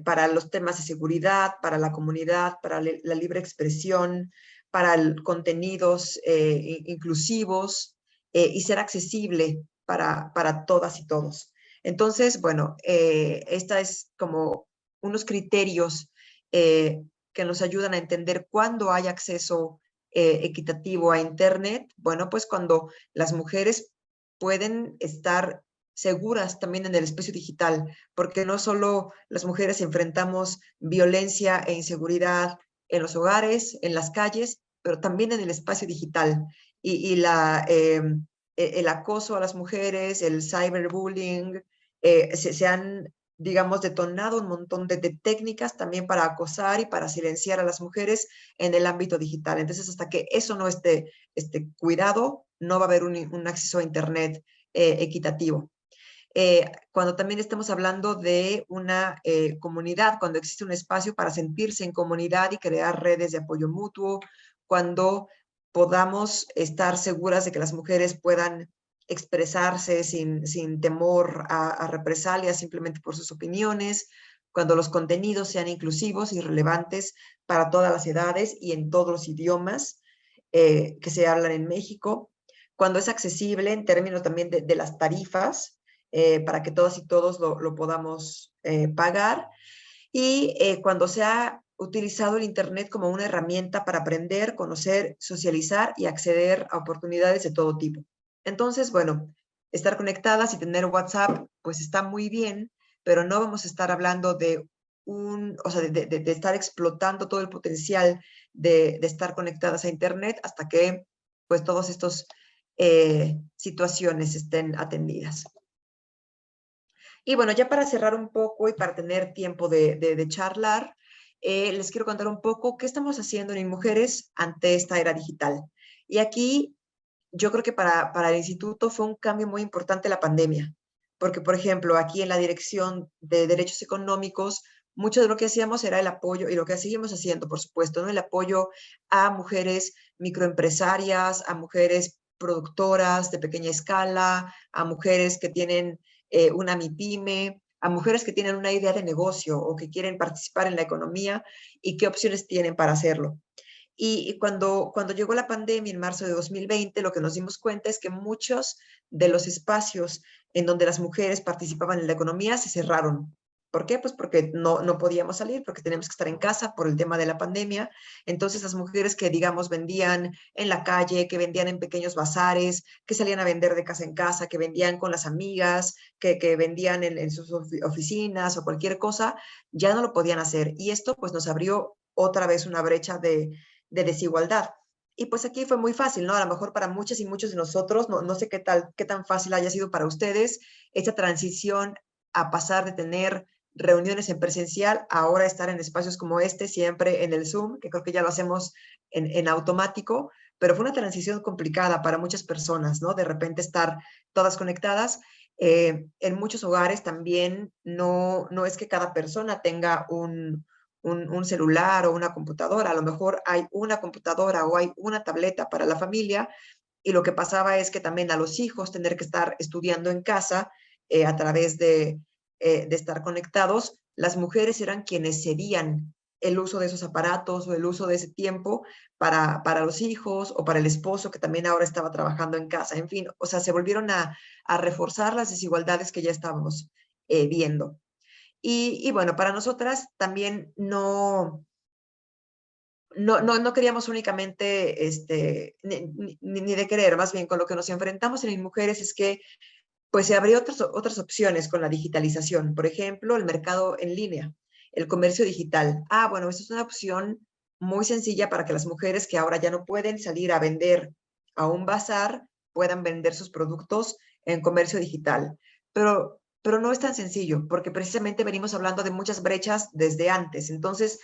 Para los temas de seguridad, para la comunidad, para la libre expresión, para contenidos inclusivos y ser accesible para todas y todos. Entonces, bueno, esta es como unos criterios que nos ayudan a entender cuándo hay acceso equitativo a Internet. Bueno, pues cuando las mujeres pueden estar seguras también en el espacio digital, porque no solo las mujeres enfrentamos violencia e inseguridad en los hogares, en las calles, pero también en el espacio digital. Y el acoso a las mujeres, el cyberbullying, se han, digamos, detonado un montón de técnicas también para acosar y para silenciar a las mujeres en el ámbito digital. Entonces, hasta que eso no esté cuidado, no va a haber un acceso a Internet equitativo. Cuando también estamos hablando de una comunidad, cuando existe un espacio para sentirse en comunidad y crear redes de apoyo mutuo, cuando podamos estar seguras de que las mujeres puedan expresarse sin temor a represalias simplemente por sus opiniones, cuando los contenidos sean inclusivos y relevantes para todas las edades y en todos los idiomas que se hablan en México, cuando es accesible en términos también de las tarifas, para que todas y todos lo podamos pagar. Y cuando se ha utilizado el Internet como una herramienta para aprender, conocer, socializar y acceder a oportunidades de todo tipo. Entonces, bueno, estar conectadas y tener WhatsApp, pues está muy bien, pero no vamos a estar hablando de de estar explotando todo el potencial de estar conectadas a Internet hasta que, pues, todas estas situaciones estén atendidas. Y bueno, ya para cerrar un poco y para tener tiempo de charlar, les quiero contar un poco qué estamos haciendo en Mujeres ante esta era digital. Y aquí yo creo que para el instituto fue un cambio muy importante la pandemia, porque por ejemplo, aquí en la Dirección de Derechos Económicos, mucho de lo que hacíamos era el apoyo, y lo que seguimos haciendo, por supuesto, ¿no? El apoyo a mujeres microempresarias, a mujeres productoras de pequeña escala, a mujeres que tienen una MIPYME, a mujeres que tienen una idea de negocio o que quieren participar en la economía y qué opciones tienen para hacerlo. Y cuando llegó la pandemia en marzo de 2020, lo que nos dimos cuenta es que muchos de los espacios en donde las mujeres participaban en la economía se cerraron. ¿Por qué? Pues porque no podíamos salir, porque teníamos que estar en casa por el tema de la pandemia. Entonces las mujeres que, digamos, vendían en la calle, que vendían en pequeños bazares, que salían a vender de casa en casa, que vendían con las amigas, que vendían en sus oficinas o cualquier cosa, ya no lo podían hacer. Y esto pues nos abrió otra vez una brecha de desigualdad. Y pues aquí fue muy fácil, ¿no? A lo mejor para muchas y muchos de nosotros, no sé qué tan fácil haya sido para ustedes esta transición a pasar de tener reuniones en presencial a ahora estar en espacios como este, siempre en el Zoom, que creo que ya lo hacemos en automático, pero fue una transición complicada para muchas personas, ¿no? De repente estar todas conectadas. En muchos hogares también no es que cada persona tenga un celular o una computadora, a lo mejor hay una computadora o hay una tableta para la familia, y lo que pasaba es que también a los hijos tener que estar estudiando en casa a través de estar conectados, las mujeres eran quienes cedían el uso de esos aparatos o el uso de ese tiempo para los hijos o para el esposo que también ahora estaba trabajando en casa. En fin, o sea, se volvieron a reforzar las desigualdades que ya estábamos viendo. Y bueno, para nosotras también no no queríamos únicamente, ni de querer, más bien con lo que nos enfrentamos en mujeres es que pues se abrió otras opciones con la digitalización. Por ejemplo, el mercado en línea, el comercio digital. Bueno, esa es una opción muy sencilla para que las mujeres que ahora ya no pueden salir a vender a un bazar puedan vender sus productos en comercio digital. Pero no es tan sencillo, porque precisamente venimos hablando de muchas brechas desde antes. Entonces,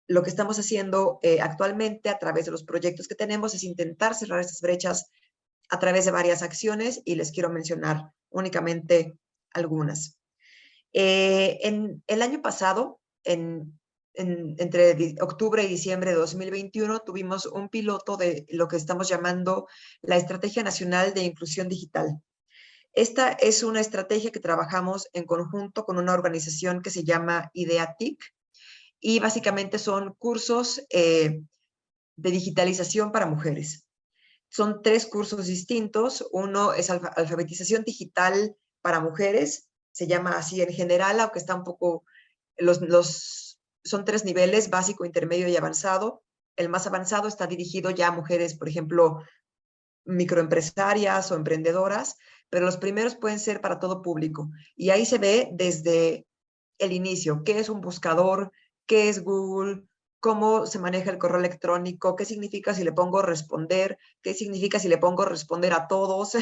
lo que estamos haciendo actualmente a través de los proyectos que tenemos es intentar cerrar estas brechas a través de varias acciones y les quiero mencionar únicamente algunas. En el año pasado, entre octubre y diciembre de 2021, tuvimos un piloto de lo que estamos llamando la Estrategia Nacional de Inclusión Digital. Esta es una estrategia que trabajamos en conjunto con una organización que se llama IDEATIC y básicamente son cursos de digitalización para mujeres. Son 3 cursos distintos. Uno es alfabetización digital para mujeres, se llama así en general, aunque está un poco, son 3 niveles, básico, intermedio y avanzado. El más avanzado está dirigido ya a mujeres, por ejemplo, microempresarias o emprendedoras, pero los primeros pueden ser para todo público. Y ahí se ve desde el inicio, qué es un buscador, qué es Google, cómo se maneja el correo electrónico, qué significa si le pongo responder, qué significa si le pongo responder a todos,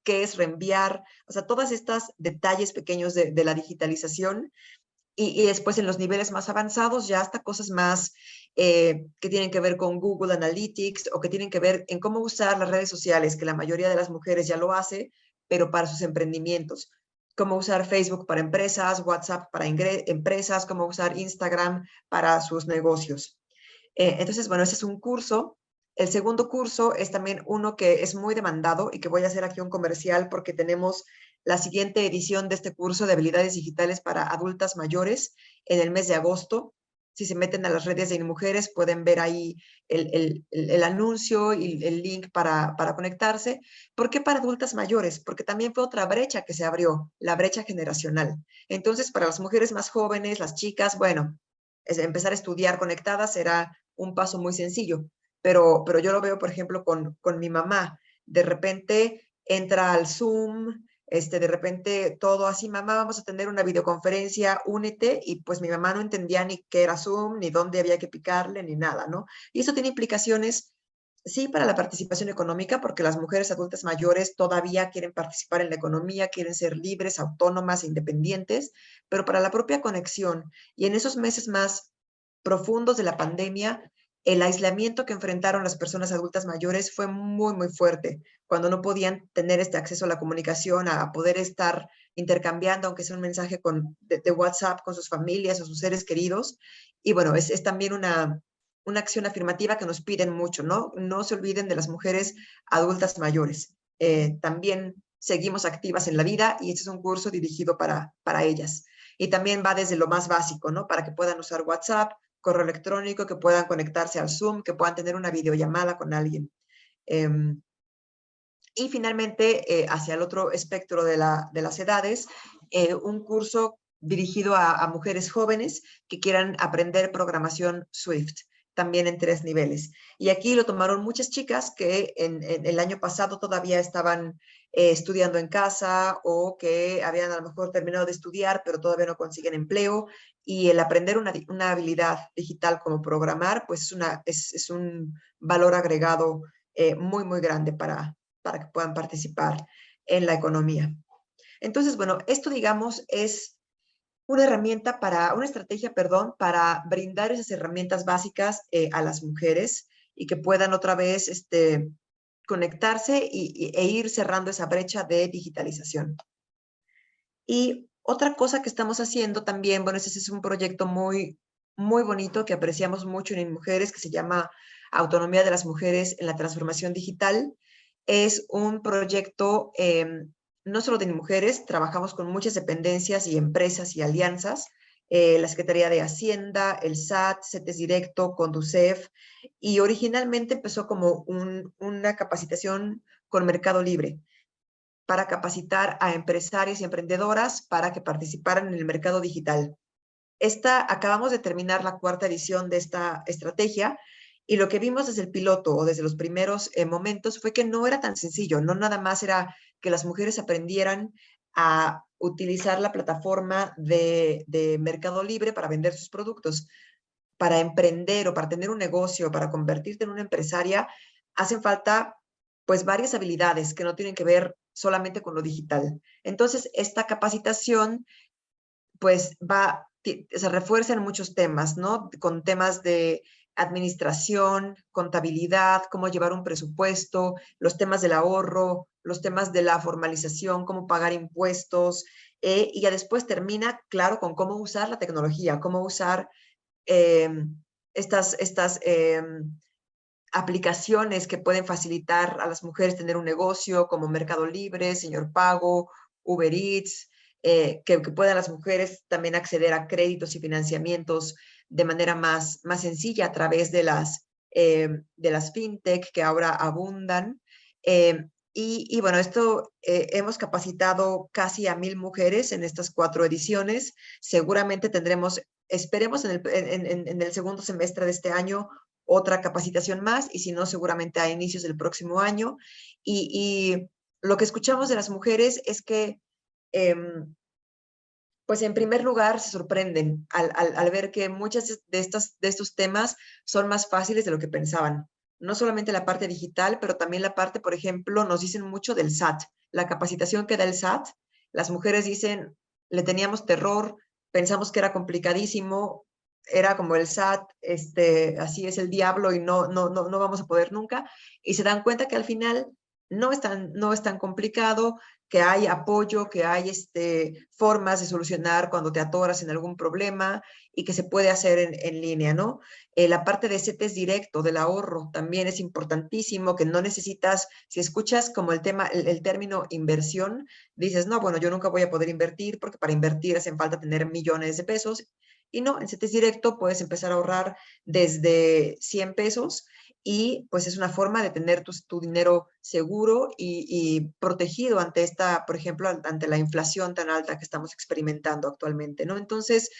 qué es reenviar, o sea, todos estos detalles pequeños de la digitalización. Y después en los niveles más avanzados ya hasta cosas más que tienen que ver con Google Analytics o que tienen que ver en cómo usar las redes sociales, que la mayoría de las mujeres ya lo hace, pero para sus emprendimientos. Cómo usar Facebook para empresas, WhatsApp para empresas, cómo usar Instagram para sus negocios. Entonces, bueno, ese es un curso. El segundo curso es también uno que es muy demandado y que voy a hacer aquí un comercial porque tenemos la siguiente edición de este curso de habilidades digitales para adultas mayores en el mes de agosto. Si se meten a las redes de InMujeres pueden ver ahí el anuncio y el link para conectarse. ¿Por qué para adultas mayores? Porque también fue otra brecha que se abrió, la brecha generacional. Entonces, para las mujeres más jóvenes, las chicas, bueno, empezar a estudiar conectadas será un paso muy sencillo, pero yo lo veo, por ejemplo, con mi mamá. De repente entra al Zoom, de repente todo así, mamá, vamos a tener una videoconferencia, únete, y pues mi mamá no entendía ni qué era Zoom, ni dónde había que picarle, ni nada, ¿no? Y eso tiene implicaciones, sí, para la participación económica, porque las mujeres adultas mayores todavía quieren participar en la economía, quieren ser libres, autónomas, independientes, pero para la propia conexión y en esos meses más profundos de la pandemia, el aislamiento que enfrentaron las personas adultas mayores fue muy, muy fuerte, cuando no podían tener este acceso a la comunicación, a poder estar intercambiando, aunque sea un mensaje de WhatsApp con sus familias o sus seres queridos. Y bueno, es también una acción afirmativa que nos piden mucho, ¿no? No se olviden de las mujeres adultas mayores. También seguimos activas en la vida y este es un curso dirigido para ellas. Y también va desde lo más básico, ¿no? Para que puedan usar WhatsApp, correo electrónico, que puedan conectarse al Zoom, que puedan tener una videollamada con alguien. Y finalmente, hacia el otro espectro de las edades, un curso dirigido a mujeres jóvenes que quieran aprender programación Swift, también en 3 niveles. Y aquí lo tomaron muchas chicas que en el año pasado todavía estaban estudiando en casa o que habían a lo mejor terminado de estudiar, pero todavía no consiguen empleo. Y el aprender una habilidad digital como programar, pues es un valor agregado muy, muy grande para que puedan participar en la economía. Entonces, bueno, esto, digamos, es una estrategia, para brindar esas herramientas básicas a las mujeres y que puedan otra vez conectarse e ir cerrando esa brecha de digitalización. Y otra cosa que estamos haciendo también, bueno, ese es un proyecto muy, muy bonito que apreciamos mucho en Mujeres, que se llama Autonomía de las Mujeres en la Transformación Digital. Es un proyecto no solo de mujeres, trabajamos con muchas dependencias y empresas y alianzas, la Secretaría de Hacienda, el SAT, CETES Directo, Conducef, y originalmente empezó como una capacitación con Mercado Libre para capacitar a empresarios y emprendedoras para que participaran en el mercado digital. Acabamos de terminar la 4ª edición de esta estrategia Y lo que vimos desde el piloto o desde los primeros momentos fue que no era tan sencillo, no nada más era que las mujeres aprendieran a utilizar la plataforma de Mercado Libre para vender sus productos. Para emprender o para tener un negocio, para convertirte en una empresaria, hacen falta pues varias habilidades que no tienen que ver solamente con lo digital. Entonces, esta capacitación pues se refuerza en muchos temas, ¿no? Con temas de administración, contabilidad, cómo llevar un presupuesto, los temas del ahorro, los temas de la formalización, cómo pagar impuestos, y ya después termina, claro, con cómo usar la tecnología, cómo usar estas aplicaciones que pueden facilitar a las mujeres tener un negocio como Mercado Libre, Señor Pago, Uber Eats, que puedan las mujeres también acceder a créditos y financiamientos de manera más sencilla a través de las fintech que ahora abundan. Y bueno, hemos capacitado casi a 1,000 mujeres en estas 4 ediciones. Seguramente esperemos en el segundo semestre de este año otra capacitación más, y si no, seguramente a inicios del próximo año. Y lo que escuchamos de las mujeres es que, pues en primer lugar, se sorprenden al ver que muchas de estos temas son más fáciles de lo que pensaban. No solamente la parte digital, pero también la parte, por ejemplo, nos dicen mucho del SAT. La capacitación que da el SAT, las mujeres dicen, le teníamos terror, pensamos que era complicadísimo, era como el SAT, así es el diablo y no vamos a poder nunca. Y se dan cuenta que al final no es tan complicado, que hay apoyo, que hay formas de solucionar cuando te atoras en algún problema y que se puede hacer en línea, ¿no? La parte de ese test directo del ahorro también es importantísimo, que no necesitas, si escuchas como el término inversión, dices, no, bueno, yo nunca voy a poder invertir porque para invertir hacen falta tener millones de pesos. Y no, en CETES directo puedes empezar a ahorrar desde 100 pesos y pues es una forma de tener tu dinero seguro y protegido ante por ejemplo, ante la inflación tan alta que estamos experimentando actualmente, ¿no? Entonces,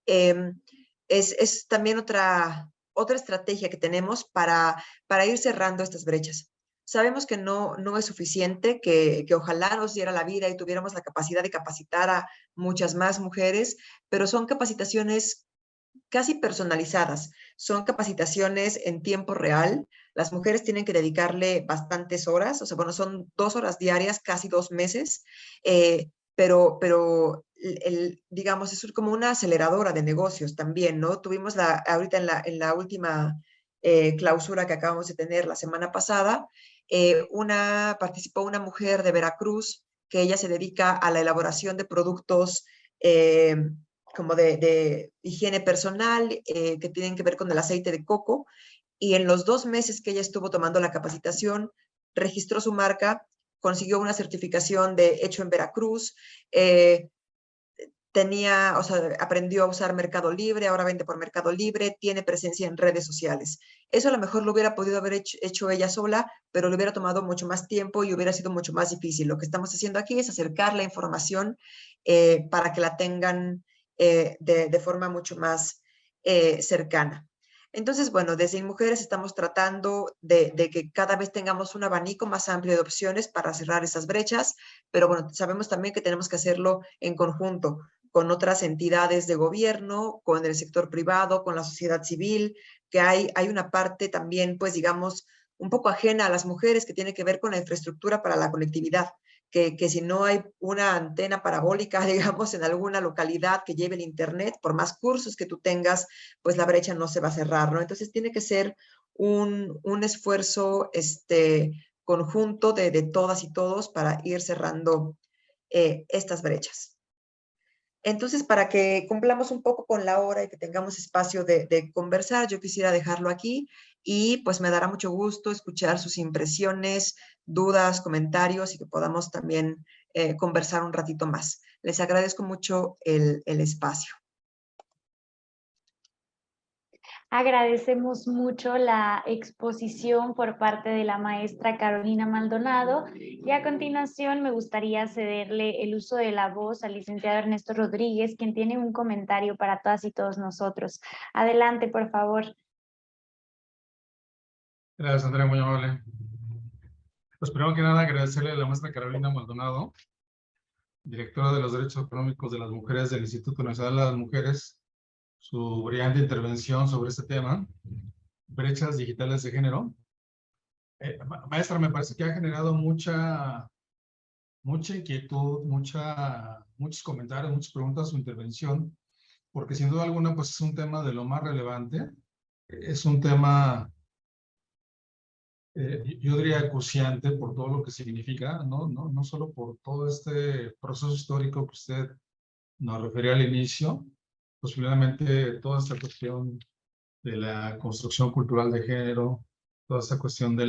es también otra estrategia que tenemos para ir cerrando estas brechas. Sabemos que no es suficiente, que ojalá nos diera la vida y tuviéramos la capacidad de capacitar a muchas más mujeres, pero son capacitaciones casi personalizadas. Son capacitaciones en tiempo real. Las mujeres tienen que dedicarle bastantes horas, o sea, bueno, son 2 horas diarias, casi 2 meses, pero digamos, es como una aceleradora de negocios también, ¿no? Tuvimos ahorita en la última clausura que acabamos de tener la semana pasada, participó una mujer de Veracruz que ella se dedica a la elaboración de productos como de higiene personal, que tienen que ver con el aceite de coco, y en los 2 meses que ella estuvo tomando la capacitación, registró su marca, consiguió una certificación de hecho en Veracruz, aprendió a usar Mercado Libre, ahora vende por Mercado Libre, tiene presencia en redes sociales. Eso a lo mejor lo hubiera podido haber hecho ella sola, pero le hubiera tomado mucho más tiempo y hubiera sido mucho más difícil. Lo que estamos haciendo aquí es acercar la información para que la tengan de forma mucho más cercana. Entonces, bueno, desde InMujeres estamos tratando de que cada vez tengamos un abanico más amplio de opciones para cerrar esas brechas, pero bueno, sabemos también que tenemos que hacerlo en conjunto con otras entidades de gobierno, con el sector privado, con la sociedad civil, que hay una parte también, pues digamos, un poco ajena a las mujeres que tiene que ver con la infraestructura para la conectividad, que si no hay una antena parabólica, digamos, en alguna localidad que lleve el internet, por más cursos que tú tengas, pues la brecha no se va a cerrar, ¿no? Entonces tiene que ser un esfuerzo conjunto de todas y todos para ir cerrando estas brechas. Entonces, para que cumplamos un poco con la hora y que tengamos espacio de conversar, yo quisiera dejarlo aquí y pues me dará mucho gusto escuchar sus impresiones, dudas, comentarios y que podamos también conversar un ratito más. Les agradezco mucho el espacio. Agradecemos mucho la exposición por parte de la maestra Carolina Maldonado y a continuación me gustaría cederle el uso de la voz al licenciado Ernesto Rodríguez, quien tiene un comentario para todas y todos nosotros. Adelante, por favor. Gracias, Andrea, muy amable. Pues primero que nada agradecerle a la maestra Carolina Maldonado, directora de los Derechos Económicos de las Mujeres del Instituto Nacional de las Mujeres, su brillante intervención sobre este tema, brechas digitales de género. Maestra, me parece que ha generado mucha inquietud, muchos comentarios, muchas preguntas su intervención, porque sin duda alguna pues es un tema de lo más relevante, es un tema, yo diría, acuciante por todo lo que significa, no solo por todo este proceso histórico que usted nos refería al inicio, pues finalmente toda esta cuestión de la construcción cultural de género, toda esta cuestión de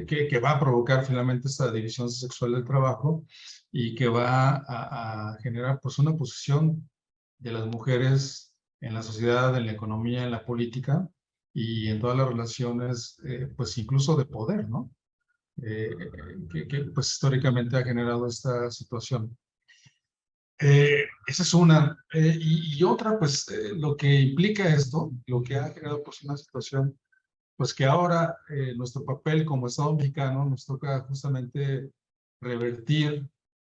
que va a provocar finalmente esta división sexual del trabajo y que va a generar pues una posición de las mujeres en la sociedad, en la economía, en la política y en todas las relaciones, pues incluso de poder, ¿no? Pues históricamente ha generado esta situación. Esa es una. Y otra, pues lo que implica esto, lo que ha generado pues una situación, pues que ahora nuestro papel como Estado mexicano nos toca justamente revertir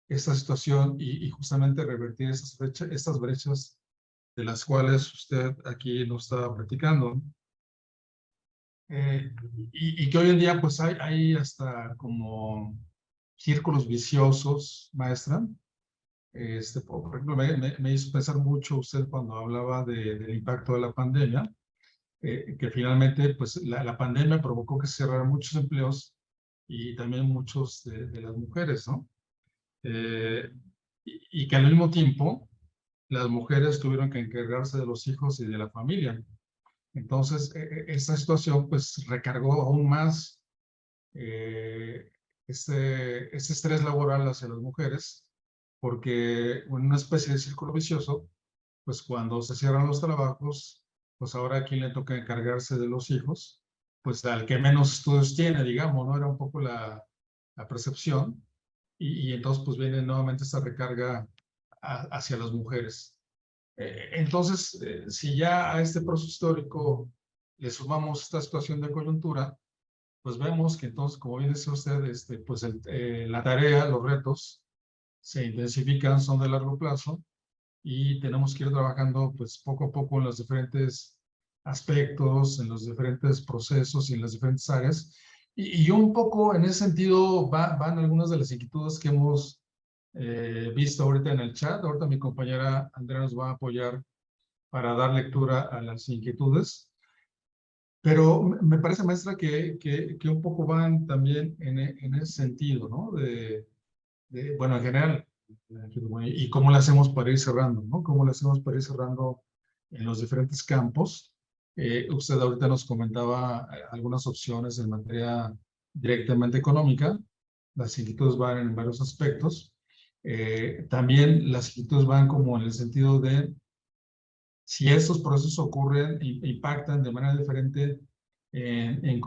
esta situación y justamente revertir estas brechas de las cuales usted aquí nos está platicando. Y que hoy en día pues hay hasta como círculos viciosos, maestra. Por ejemplo, me hizo pensar mucho usted cuando hablaba del impacto de la pandemia, que finalmente pues la pandemia provocó que se cerraran muchos empleos y también muchos de las mujeres, ¿no? Y que al mismo tiempo las mujeres tuvieron que encargarse de los hijos y de la familia. Entonces, esta situación pues recargó aún más este estrés laboral hacia las mujeres, porque en una especie de círculo vicioso, pues cuando se cierran los trabajos, pues ahora a quién le toca encargarse de los hijos, pues al que menos estudios tiene, digamos, ¿no? Era un poco la percepción, y entonces pues viene nuevamente esta recarga hacia las mujeres. Entonces, si ya a este proceso histórico le sumamos esta situación de coyuntura, pues vemos que entonces, como bien dice usted, pues la tarea, los retos se intensifican, son de largo plazo y tenemos que ir trabajando pues poco a poco en los diferentes aspectos, en los diferentes procesos y en las diferentes áreas. Y un poco en ese sentido van algunas de las inquietudes que hemos visto ahorita en el chat. Ahorita mi compañera Andrea nos va a apoyar para dar lectura a las inquietudes. Pero me parece, maestra, que un poco van también en ese sentido, ¿no? Bueno, en general, y cómo lo hacemos para ir cerrando, ¿no? Cómo lo hacemos para ir cerrando en los diferentes campos. Usted ahorita nos comentaba algunas opciones en materia directamente económica. Las inquietudes van en varios aspectos. También las inquietudes van como en el sentido de si estos procesos ocurren e impactan de manera diferente en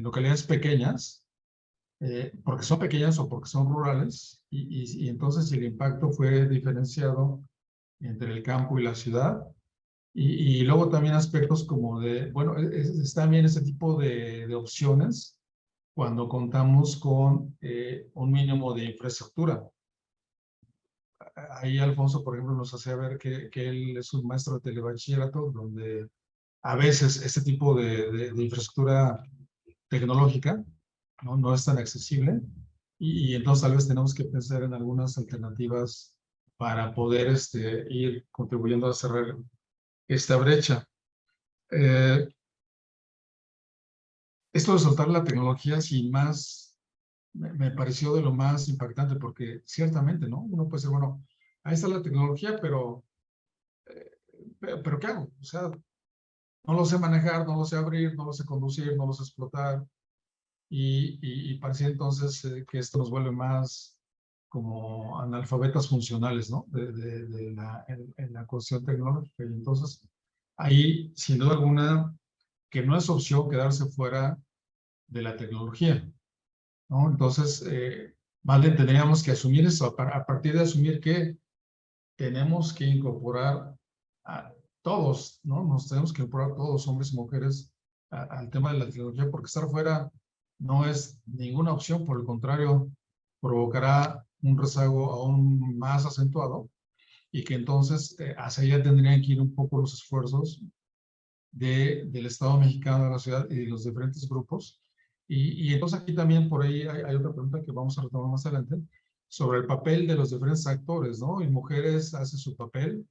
localidades pequeñas, porque son pequeñas o porque son rurales, y entonces si el impacto fue diferenciado entre el campo y la ciudad, y luego también aspectos como de, bueno, está también ese tipo de opciones cuando contamos con un mínimo de infraestructura. Ahí Alfonso, por ejemplo, nos hacía ver que él es un maestro de telebachillerato, donde a veces este tipo de infraestructura tecnológica no es tan accesible, y entonces tal vez tenemos que pensar en algunas alternativas para poder ir contribuyendo a cerrar esta brecha. Esto de soltar la tecnología sin más me pareció de lo más impactante, porque ciertamente, ¿no? Uno puede decir, bueno, ahí está la tecnología, pero ¿qué hago? O sea, no lo sé manejar, no lo sé abrir, no lo sé conducir, no lo sé explotar, y parecía entonces que esto nos vuelve más como analfabetas funcionales, ¿no? En la cuestión tecnológica. Y entonces, ahí, sin duda alguna, que no es opción quedarse fuera de la tecnología, ¿no? Entonces, más bien tendríamos que asumir eso, a partir de asumir que tenemos que incorporar a todos, ¿no? Nos tenemos que incorporar todos, hombres y mujeres, al tema de la tecnología, porque estar fuera no es ninguna opción, por el contrario, provocará un rezago aún más acentuado y que entonces hacia allá tendrían que ir un poco los esfuerzos del Estado mexicano de la ciudad y de los diferentes grupos. Y entonces aquí también por ahí hay otra pregunta que vamos a retomar más adelante sobre el papel de los diferentes actores, ¿no? Y mujeres hace su papel,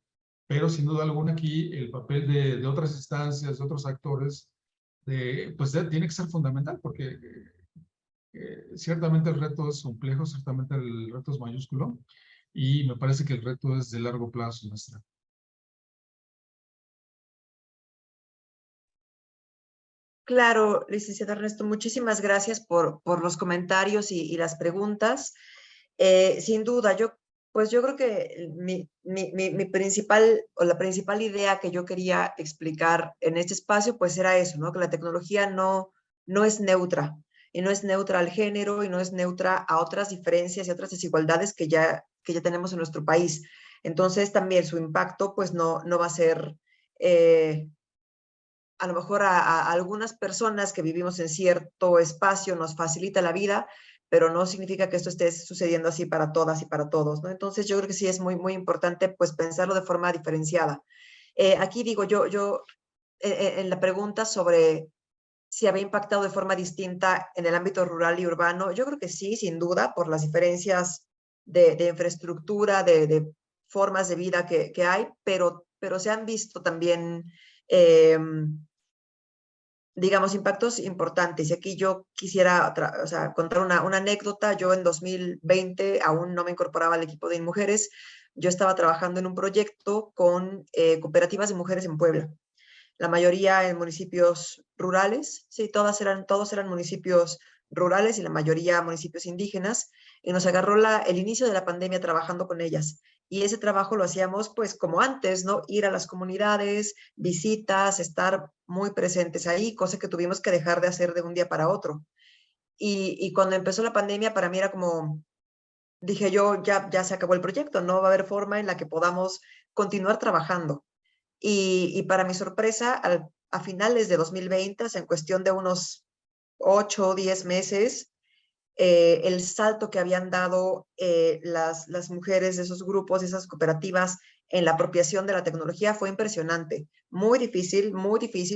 pero sin duda alguna aquí el papel de otras instancias, de otros actores, pues tiene que ser fundamental porque ciertamente el reto es complejo, ciertamente el reto es mayúsculo y me parece que el reto es de largo plazo, maestra. Claro, licenciado Ernesto, muchísimas gracias por los comentarios y las preguntas. Sin duda, pues yo creo que mi principal o la principal idea que yo quería explicar en este espacio, pues era eso, ¿no? Que la tecnología no es neutra, y no es neutra al género, y no es neutra a otras diferencias y otras desigualdades que ya tenemos en nuestro país. Entonces, también su impacto, pues no va a ser... a lo mejor a algunas personas que vivimos en cierto espacio nos facilita la vida, pero no significa que esto esté sucediendo así para todas y para todos, ¿no? Entonces yo creo que sí es muy, muy importante pues pensarlo de forma diferenciada. Aquí digo en la pregunta sobre si había impactado de forma distinta en el ámbito rural y urbano, yo creo que sí, sin duda, por las diferencias de infraestructura, de formas de vida que hay, pero se han visto también eh, digamos, impactos importantes. Y aquí yo quisiera o sea, contar una anécdota. Yo en 2020 aún no me incorporaba al equipo de InMujeres. Yo estaba trabajando en un proyecto con cooperativas de mujeres en Puebla. La mayoría en municipios rurales, sí, todos eran municipios rurales y la mayoría municipios indígenas, y nos agarró el inicio de la pandemia trabajando con ellas. Y ese trabajo lo hacíamos pues como antes, ¿no? Ir a las comunidades, visitas, estar muy presentes ahí, cosa que tuvimos que dejar de hacer de un día para otro. Y cuando empezó la pandemia, para mí era como, dije yo, ya se acabó el proyecto, no va a haber forma en la que podamos continuar trabajando. Y para mi sorpresa, a finales de 2020, o sea, en cuestión de unos 8 o 10 meses, el salto que habían dado las mujeres de esos grupos, de esas cooperativas, en la apropiación de la tecnología fue impresionante. Muy difícil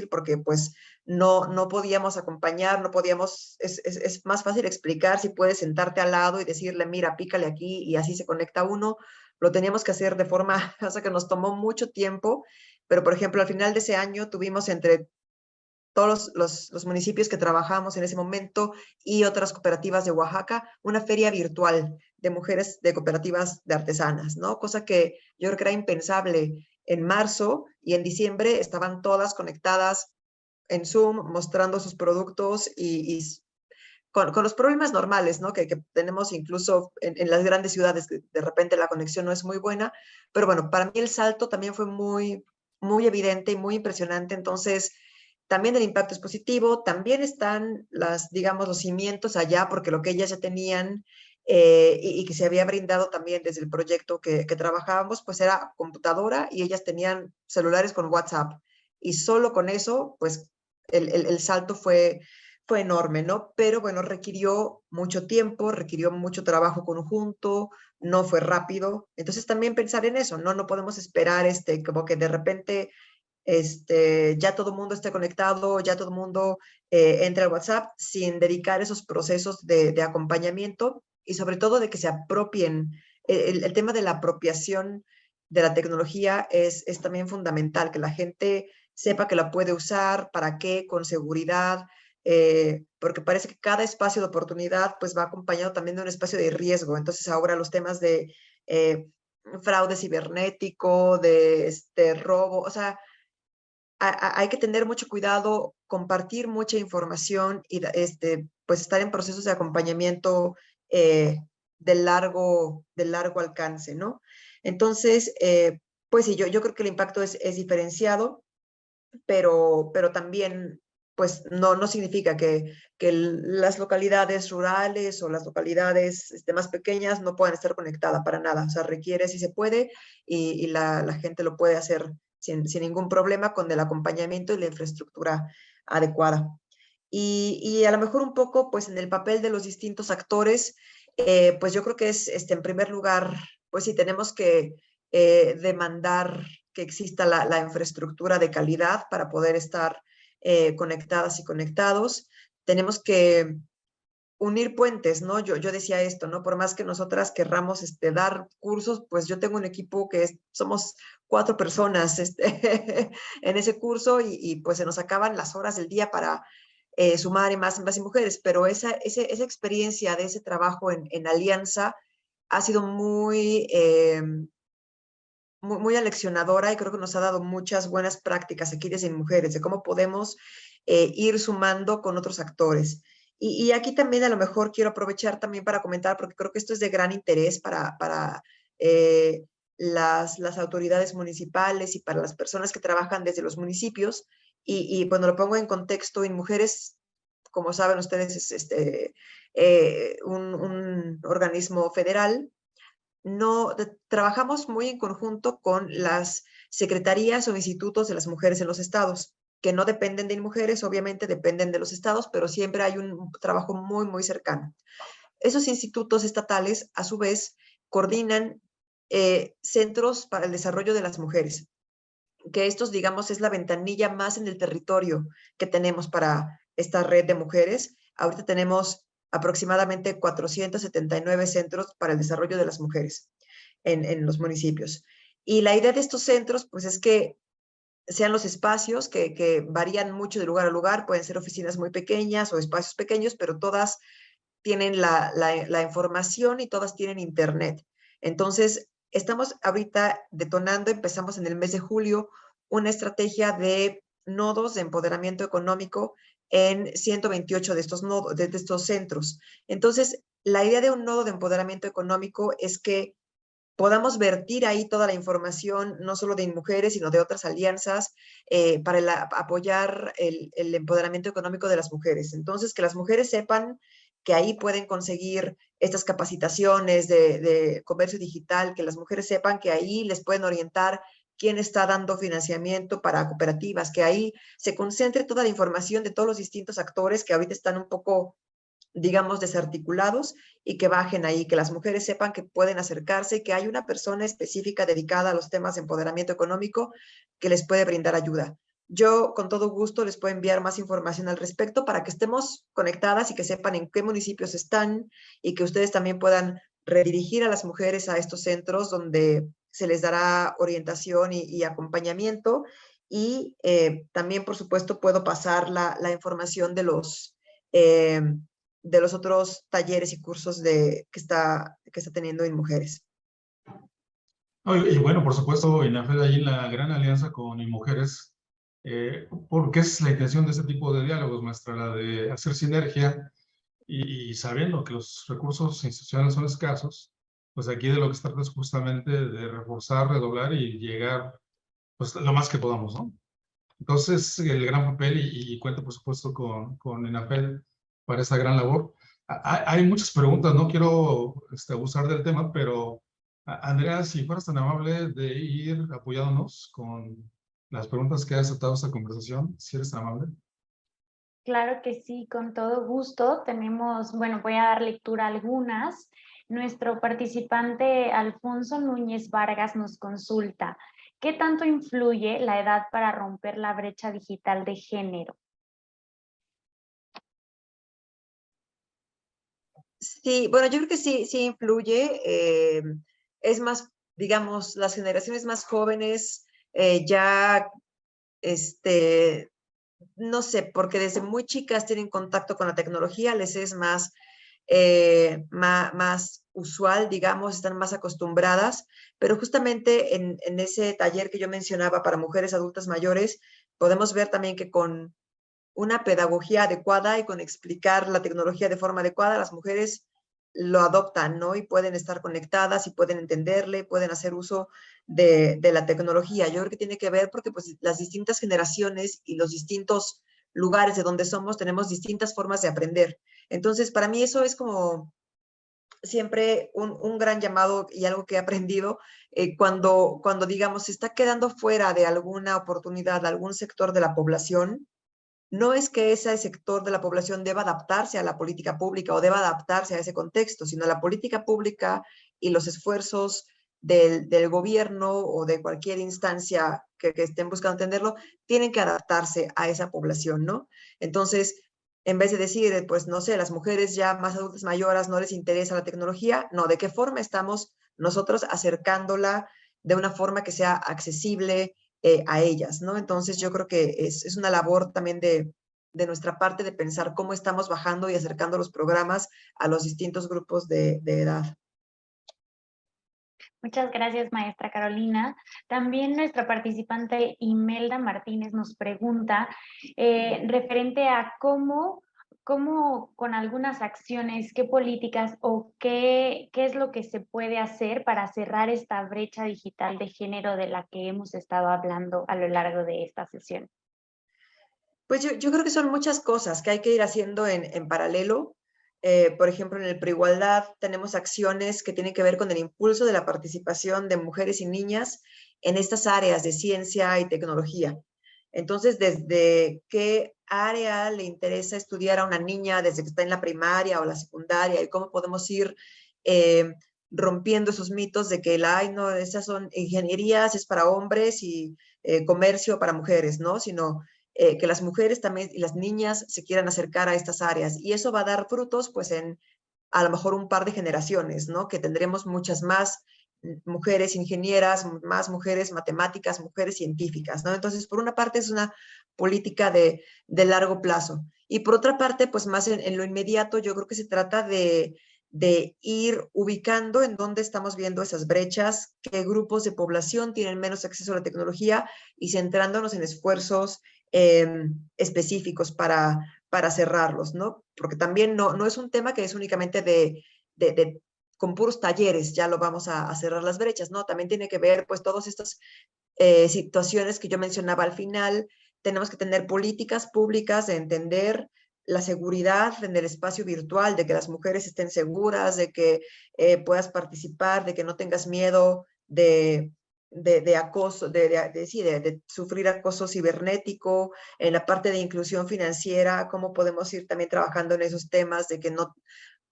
porque pues no podíamos acompañar, no podíamos, es más fácil explicar si puedes sentarte al lado y decirle, mira, pícale aquí y así se conecta uno. Lo teníamos que hacer de forma, o sea, que nos tomó mucho tiempo, pero por ejemplo, al final de ese año tuvimos entre todos los municipios que trabajamos en ese momento y otras cooperativas de Oaxaca, una feria virtual de mujeres de cooperativas de artesanas, ¿no? Cosa que yo creo que era impensable en marzo, y en diciembre estaban todas conectadas en Zoom mostrando sus productos y con los problemas normales, ¿no? Que tenemos incluso en las grandes ciudades, que de repente la conexión no es muy buena, pero bueno, para mí el salto también fue muy evidente y muy impresionante. Entonces, también el impacto es positivo, también están digamos, los cimientos allá, porque lo que ellas ya tenían y que se había brindado también desde el proyecto que trabajábamos, pues era computadora, y ellas tenían celulares con WhatsApp. Y solo con eso, pues el salto fue enorme, ¿no? Pero bueno, requirió mucho tiempo, requirió mucho trabajo conjunto, no fue rápido. Entonces también pensar en eso, ¿no? No podemos esperar como que de repente ya todo el mundo esté conectado, ya todo el mundo entre al WhatsApp, sin dedicar esos procesos de acompañamiento y sobre todo de que se apropien. El tema de la apropiación de la tecnología es también fundamental, que la gente sepa que la puede usar, para qué, con seguridad, porque parece que cada espacio de oportunidad pues va acompañado también de un espacio de riesgo. Entonces ahora los temas de fraude cibernético, de robo, o sea, hay que tener mucho cuidado, compartir mucha información y pues estar en procesos de acompañamiento de largo alcance, ¿no? Entonces, pues sí, yo creo que el impacto es diferenciado, pero también pues no significa que las localidades rurales o las localidades más pequeñas no puedan estar conectadas para nada. O sea, requiere, si se puede, y la gente lo puede hacer sin ningún problema con el acompañamiento y la infraestructura adecuada. Y a lo mejor un poco, pues en el papel de los distintos actores, pues yo creo que es, en primer lugar, pues sí tenemos que demandar que exista la infraestructura de calidad para poder estar conectadas y conectados. Tenemos que unir puentes, ¿no? Yo decía esto, ¿no? Por más que nosotras querramos dar cursos, pues yo tengo un equipo que somos 4 personas en ese curso y pues se nos acaban las horas del día para sumar en más mujeres, pero esa experiencia de ese trabajo en alianza ha sido muy aleccionadora y creo que nos ha dado muchas buenas prácticas aquí desde Mujeres, de cómo podemos ir sumando con otros actores. Y aquí también a lo mejor quiero aprovechar también para comentar, porque creo que esto es de gran interés para las autoridades municipales y para las personas que trabajan desde los municipios. Y cuando lo pongo en contexto, en Mujeres, como saben ustedes, es un organismo federal. No, trabajamos muy en conjunto con las secretarías o institutos de las mujeres en los estados, que no dependen de mujeres, obviamente dependen de los estados, pero siempre hay un trabajo muy cercano. Esos institutos estatales, a su vez, coordinan centros para el desarrollo de las mujeres, que estos, digamos, es la ventanilla más en el territorio que tenemos para esta red de mujeres. Ahorita tenemos aproximadamente 479 centros para el desarrollo de las mujeres en los municipios. Y la idea de estos centros, pues es que sean los espacios que varían mucho de lugar a lugar, pueden ser oficinas muy pequeñas o espacios pequeños, pero todas tienen la información y todas tienen internet. Entonces, estamos ahorita detonando, empezamos en el mes de julio, una estrategia de nodos de empoderamiento económico en 128 de estos nodos, de estos centros. Entonces, la idea de un nodo de empoderamiento económico es que podamos vertir ahí toda la información, no solo de mujeres, sino de otras alianzas, para apoyar el empoderamiento económico de las mujeres. Entonces, que las mujeres sepan que ahí pueden conseguir estas capacitaciones de comercio digital, que las mujeres sepan que ahí les pueden orientar quién está dando financiamiento para cooperativas, que ahí se concentre toda la información de todos los distintos actores que ahorita están un poco, digamos, desarticulados, y que bajen ahí, que las mujeres sepan que pueden acercarse, que hay una persona específica dedicada a los temas de empoderamiento económico que les puede brindar ayuda. Yo con todo gusto les puedo enviar más información al respecto para que estemos conectadas y que sepan en qué municipios están y que ustedes también puedan redirigir a las mujeres a estos centros donde se les dará orientación y acompañamiento. Y también, por supuesto, puedo pasar la información de los otros talleres y cursos que está teniendo en Mujeres. Y bueno, por supuesto, INAFED ahí la gran alianza con INMujeres, porque es la intención de este tipo de diálogos, maestra, la de hacer sinergia y sabiendo que los recursos institucionales son escasos, pues aquí de lo que se trata es justamente de reforzar, redoblar y llegar pues lo más que podamos, ¿no? Entonces, el gran papel y cuento, por supuesto, con INAFED para esa gran labor. Hay muchas preguntas, no quiero abusar del tema, pero Andrea, si fueras tan amable de ir apoyándonos con las preguntas que has aceptado esta conversación, si eres tan amable. Claro que sí, con todo gusto. Tenemos, bueno, voy a dar lectura a algunas. Nuestro participante Alfonso Núñez Vargas nos consulta: ¿qué tanto influye la edad para romper la brecha digital de género? Sí, bueno, yo creo que sí influye. Es más, digamos, las generaciones más jóvenes ya, no sé, porque desde muy chicas tienen contacto con la tecnología, les es más usual, digamos, están más acostumbradas, pero justamente en ese taller que yo mencionaba para mujeres adultas mayores, podemos ver también que con una pedagogía adecuada y con explicar la tecnología de forma adecuada, las mujeres lo adoptan, ¿no? Y pueden estar conectadas y pueden entenderle, pueden hacer uso de la tecnología. Yo creo que tiene que ver porque pues las distintas generaciones y los distintos lugares de donde somos tenemos distintas formas de aprender. Entonces, para mí eso es como siempre un gran llamado y algo que he aprendido cuando, digamos, se está quedando fuera de alguna oportunidad algún sector de la población, no es que ese sector de la población deba adaptarse a la política pública o deba adaptarse a ese contexto, sino la política pública y los esfuerzos del gobierno o de cualquier instancia que estén buscando entenderlo, tienen que adaptarse a esa población, ¿no? Entonces, en vez de decir, pues no sé, las mujeres ya más adultas mayores no les interesa la tecnología, no, ¿de qué forma estamos nosotros acercándola de una forma que sea accesible a ellas, ¿no? Entonces yo creo que es una labor también de nuestra parte de pensar cómo estamos bajando y acercando los programas a los distintos grupos de edad. Muchas gracias, maestra Carolina. También nuestra participante Imelda Martínez nos pregunta referente a cómo con algunas acciones, qué políticas o qué es lo que se puede hacer para cerrar esta brecha digital de género de la que hemos estado hablando a lo largo de esta sesión. Pues yo creo que son muchas cosas que hay que ir haciendo en paralelo. Por ejemplo, en el Preigualdad tenemos acciones que tienen que ver con el impulso de la participación de mujeres y niñas en estas áreas de ciencia y tecnología. Entonces, desde qué área le interesa estudiar a una niña desde que está en la primaria o la secundaria y cómo podemos ir rompiendo esos mitos de que ay, no, esas son ingenierías, es para hombres y comercio para mujeres, ¿no? Sino que las mujeres también y las niñas se quieran acercar a estas áreas. Y eso va a dar frutos, pues, en a lo mejor un par de generaciones, ¿no? Que tendremos muchas más mujeres ingenieras, más mujeres matemáticas, mujeres científicas, ¿no? Entonces, por una parte es una política de largo plazo. Y por otra parte, pues más en lo inmediato, yo creo que se trata de ir ubicando en dónde estamos viendo esas brechas, qué grupos de población tienen menos acceso a la tecnología y centrándonos en esfuerzos específicos para cerrarlos, ¿no? Porque también no es un tema que es únicamente con puros talleres ya lo vamos a cerrar las brechas, ¿no? También tiene que ver, pues, todas estas situaciones que yo mencionaba al final. Tenemos que tener políticas públicas de entender la seguridad en el espacio virtual, de que las mujeres estén seguras, de que puedas participar, de que no tengas miedo de acoso, de sufrir acoso cibernético, en la parte de inclusión financiera, cómo podemos ir también trabajando en esos temas, de que no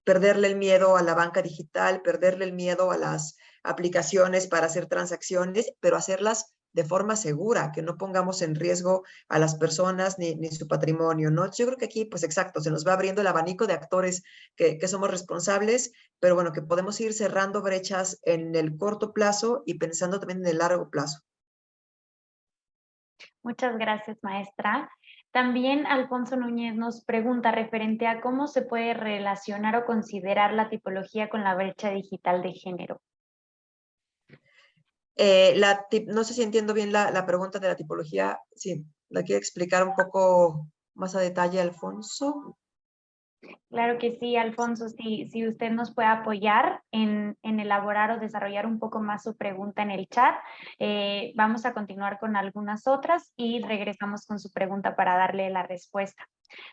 perderle el miedo a la banca digital, perderle el miedo a las aplicaciones para hacer transacciones, pero hacerlas de forma segura, que no pongamos en riesgo a las personas ni su patrimonio, ¿no? Yo creo que aquí, pues exacto, se nos va abriendo el abanico de actores que somos responsables, pero bueno, que podemos ir cerrando brechas en el corto plazo y pensando también en el largo plazo. Muchas gracias, maestra. También Alfonso Núñez nos pregunta referente a cómo se puede relacionar o considerar la tipología con la brecha digital de género. No sé si entiendo bien la pregunta de la tipología. Sí, ¿la quiere explicar un poco más a detalle, Alfonso? Claro que sí, Alfonso, si usted nos puede apoyar en elaborar o desarrollar un poco más su pregunta en el chat, vamos a continuar con algunas otras y regresamos con su pregunta para darle la respuesta.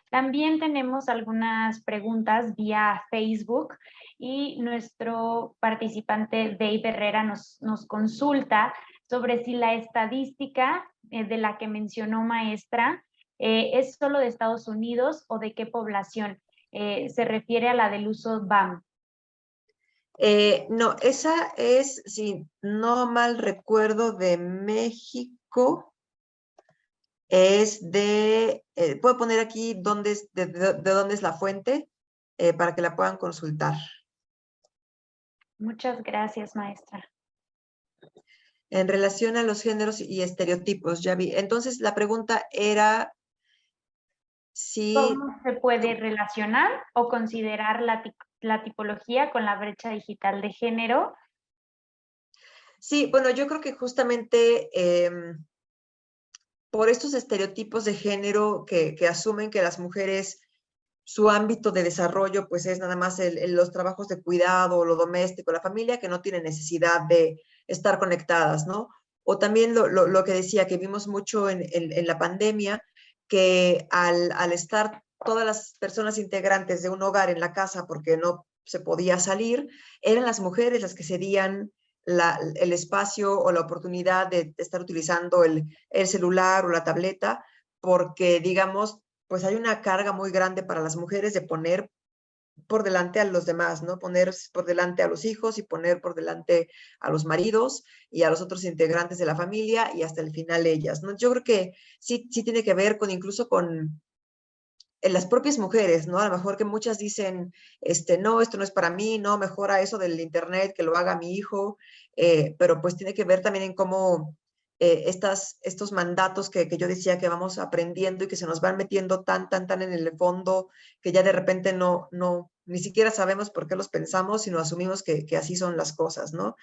También tenemos algunas preguntas vía Facebook y nuestro participante Dave Herrera nos consulta sobre si la estadística de la que mencionó maestra es solo de Estados Unidos o de qué población. Se refiere a la del uso BAM. No, esa es, si no mal recuerdo, de México. Es puedo poner aquí de dónde es la fuente para que la puedan consultar. Muchas gracias, maestra. En relación a los géneros y estereotipos, ya vi. Entonces, la pregunta era si... ¿Cómo se puede relacionar o considerar la tipología con la brecha digital de género? Sí, bueno, yo creo que justamente por estos estereotipos de género que asumen que las mujeres, su ámbito de desarrollo, pues es nada más los trabajos de cuidado, lo doméstico, la familia, que no tiene necesidad de estar conectadas, ¿no? O también lo que decía, que vimos mucho en la pandemia, que al estar todas las personas integrantes de un hogar en la casa porque no se podía salir, eran las mujeres las que cedían el espacio o la oportunidad de estar utilizando el celular o la tableta, porque, digamos, pues hay una carga muy grande para las mujeres de poner por delante a los demás, ¿no? Poner por delante a los hijos y poner por delante a los maridos y a los otros integrantes de la familia y hasta el final ellas, ¿no? Yo creo que sí, sí tiene que ver con incluso con las propias mujeres, ¿no? A lo mejor que muchas dicen, no, esto no es para mí, no, mejora eso del internet, que lo haga mi hijo, pero pues tiene que ver también en cómo estos mandatos que yo decía que vamos aprendiendo y que se nos van metiendo tan en el fondo, que ya de repente ni siquiera sabemos por qué los pensamos, sino asumimos que así son las cosas, ¿no?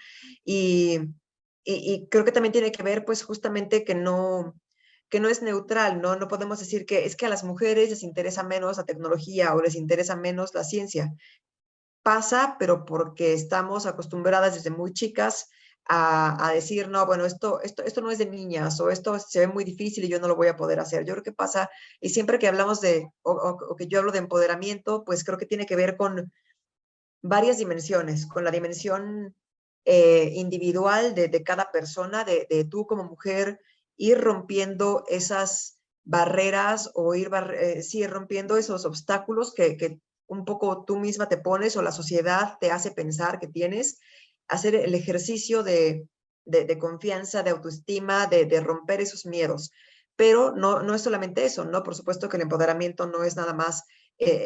Y, y creo que también tiene que ver, pues, justamente que no es neutral, ¿no? No podemos decir que es que a las mujeres les interesa menos la tecnología o les interesa menos la ciencia. Pasa, pero porque estamos acostumbradas desde muy chicas a decir, no, bueno, esto no es de niñas o esto se ve muy difícil y yo no lo voy a poder hacer. Yo creo que pasa, y siempre que hablamos o que yo hablo de empoderamiento, pues creo que tiene que ver con varias dimensiones, con la dimensión individual de cada persona, de tú como mujer, ir rompiendo esas barreras o sí, rompiendo esos obstáculos que un poco tú misma te pones o la sociedad te hace pensar que tienes, hacer el ejercicio de confianza, de autoestima, de romper esos miedos. Pero no es solamente eso, ¿no? Por supuesto que el empoderamiento no es nada más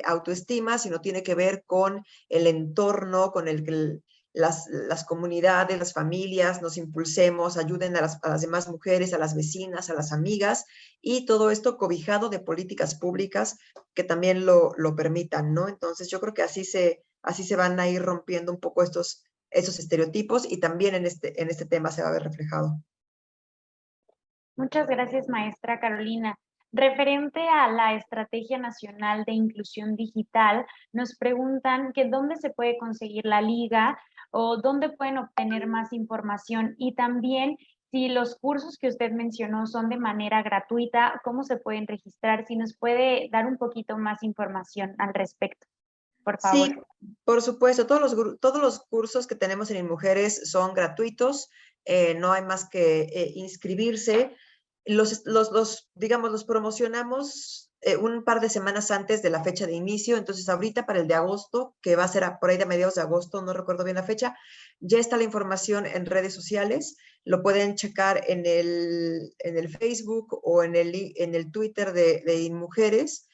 autoestima, sino tiene que ver con el entorno, con el que las comunidades, las familias nos impulsemos, ayuden a las demás mujeres, a las vecinas, a las amigas, y todo esto cobijado de políticas públicas que también lo permitan, ¿no? Entonces yo creo que así se van a ir rompiendo un poco esos estereotipos y también en este tema se va a ver reflejado. Muchas gracias, maestra Carolina. Referente a la Estrategia Nacional de Inclusión Digital, nos preguntan que dónde se puede conseguir la liga o dónde pueden obtener más información y también si los cursos que usted mencionó son de manera gratuita, cómo se pueden registrar, si nos puede dar un poquito más información al respecto, por favor. Sí, por supuesto, todos los cursos que tenemos en InMujeres son gratuitos, no hay más que inscribirse. Digamos, los promocionamos un par de semanas antes de la fecha de inicio, entonces ahorita para el de agosto, que va a ser por ahí de mediados de agosto, no recuerdo bien la fecha, ya está la información en redes sociales, lo pueden checar en el Facebook o en el Twitter de InMujeres.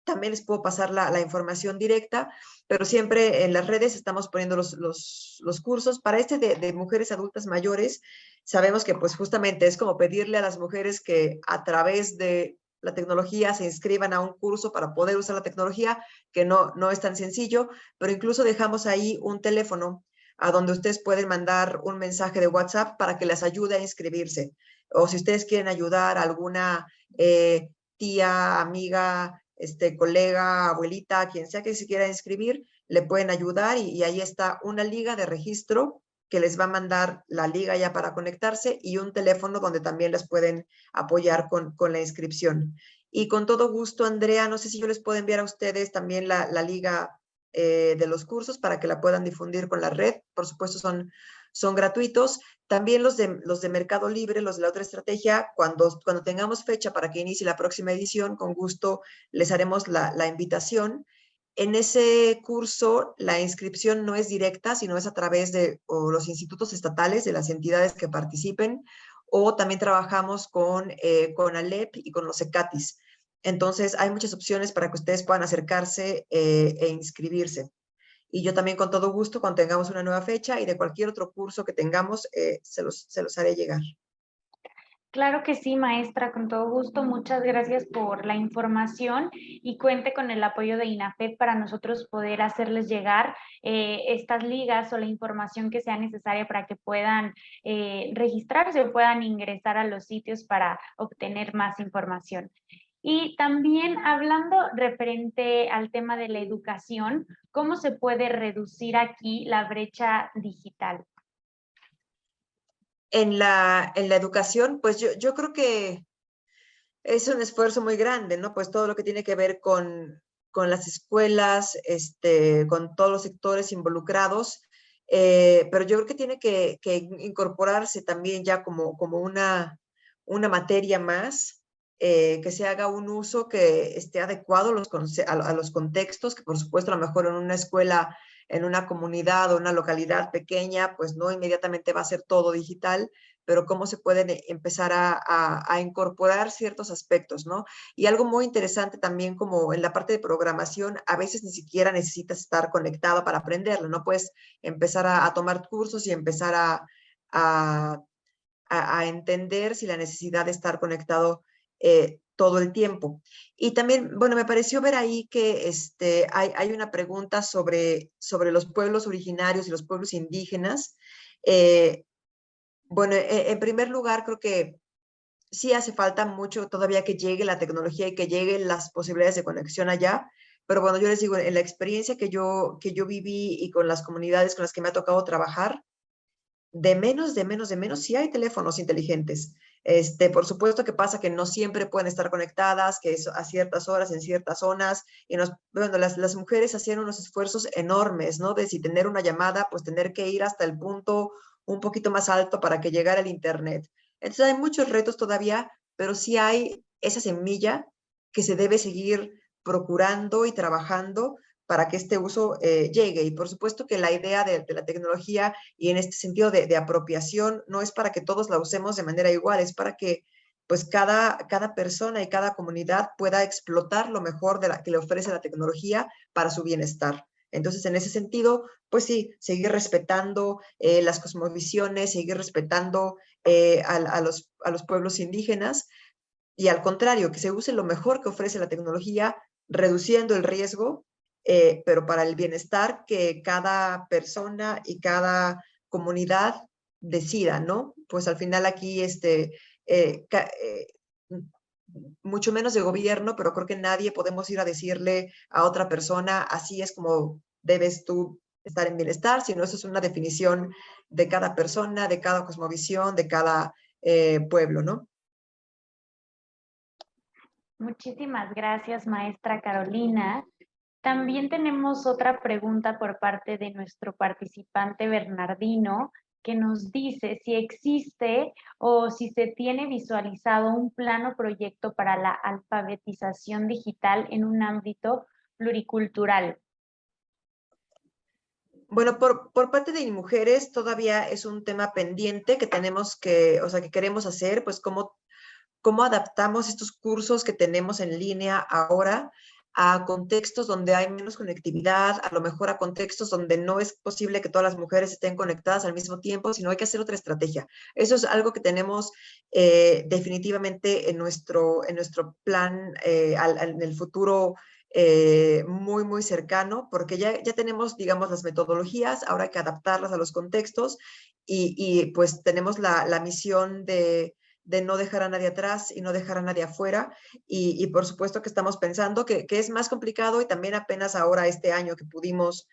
También les puedo pasar la información directa, pero siempre en las redes estamos poniendo los cursos. Para de mujeres adultas mayores, sabemos que pues justamente es como pedirle a las mujeres que a través de la tecnología se inscriban a un curso para poder usar la tecnología, que no es tan sencillo, pero incluso dejamos ahí un teléfono a donde ustedes pueden mandar un mensaje de WhatsApp para que les ayude a inscribirse. O si ustedes quieren ayudar a alguna tía, amiga, colega, abuelita, quien sea que se quiera inscribir, le pueden ayudar y ahí está una liga de registro que les va a mandar la liga ya para conectarse y un teléfono donde también les pueden apoyar con la inscripción. Y con todo gusto, Andrea, no sé si yo les puedo enviar a ustedes también la liga de los cursos para que la puedan difundir con la red. Por supuesto, son gratuitos. También los de Mercado Libre, los de la otra estrategia, cuando tengamos fecha para que inicie la próxima edición, con gusto les haremos la invitación. En ese curso, la inscripción no es directa, sino es a través de los institutos estatales, de las entidades que participen, o también trabajamos con ALEP y con los ECATIS. Entonces, hay muchas opciones para que ustedes puedan acercarse e inscribirse. Y yo también con todo gusto, cuando tengamos una nueva fecha y de cualquier otro curso que tengamos, se los haré llegar. Claro que sí, maestra, con todo gusto. Muchas gracias por la información y cuente con el apoyo de INAFED para nosotros poder hacerles llegar estas ligas o la información que sea necesaria para que puedan registrarse o puedan ingresar a los sitios para obtener más información. Y también hablando referente al tema de la educación, ¿cómo se puede reducir aquí la brecha digital? En la educación, pues yo creo que es un esfuerzo muy grande, ¿no? Pues todo lo que tiene que ver con las escuelas, con todos los sectores involucrados, pero yo creo que tiene que incorporarse también ya como una materia más, que se haga un uso que esté adecuado a los contextos, que por supuesto a lo mejor en una escuela, en una comunidad o una localidad pequeña, pues no inmediatamente va a ser todo digital, pero cómo se pueden empezar a incorporar ciertos aspectos, ¿no? Y algo muy interesante también, como en la parte de programación, a veces ni siquiera necesitas estar conectado para aprenderlo, ¿no? Puedes empezar a tomar cursos y empezar a entender si la necesidad de estar conectado todo el tiempo. Y también, bueno, me pareció ver ahí que hay una pregunta sobre los pueblos originarios y los pueblos indígenas. Bueno, en primer lugar, creo que sí hace falta mucho todavía que llegue la tecnología y que lleguen las posibilidades de conexión allá. Pero bueno, yo les digo, en la experiencia que yo viví y con las comunidades con las que me ha tocado trabajar, de menos, sí hay teléfonos inteligentes. Por supuesto que pasa que no siempre pueden estar conectadas, que es a ciertas horas, en ciertas zonas, y bueno, las mujeres hacían unos esfuerzos enormes, ¿no? De si tener una llamada, pues tener que ir hasta el punto un poquito más alto para que llegara el internet. Entonces hay muchos retos todavía, pero sí hay esa semilla que se debe seguir procurando y trabajando para que este uso llegue. Y por supuesto que la idea de la tecnología y en este sentido de apropiación no es para que todos la usemos de manera igual, es para que pues cada persona y cada comunidad pueda explotar lo mejor que le ofrece la tecnología para su bienestar. Entonces, en ese sentido, pues sí, seguir respetando las cosmovisiones, seguir respetando a los pueblos indígenas y al contrario, que se use lo mejor que ofrece la tecnología, reduciendo el riesgo, pero para el bienestar que cada persona y cada comunidad decida, ¿no? Pues al final aquí, eh, eh, mucho menos de gobierno, pero creo que nadie podemos ir a decirle a otra persona, así es como debes tú estar en bienestar, sino eso es una definición de cada persona, de cada cosmovisión, de cada pueblo, ¿no? Muchísimas gracias, maestra Carolina. También tenemos otra pregunta por parte de nuestro participante Bernardino, que nos dice si existe o si se tiene visualizado un plano proyecto para la alfabetización digital en un ámbito pluricultural. Bueno, por parte de mujeres todavía es un tema pendiente que tenemos que, o sea, que queremos hacer, pues cómo adaptamos estos cursos que tenemos en línea ahora a contextos donde hay menos conectividad, a lo mejor a contextos donde no es posible que todas las mujeres estén conectadas al mismo tiempo, sino hay que hacer otra estrategia. Eso es algo que tenemos definitivamente en nuestro plan en el futuro muy, muy cercano, porque ya tenemos, digamos, las metodologías, ahora hay que adaptarlas a los contextos y pues tenemos la misión de no dejar a nadie atrás y no dejar a nadie afuera. Y por supuesto que estamos pensando que es más complicado y también apenas ahora este año que pudimos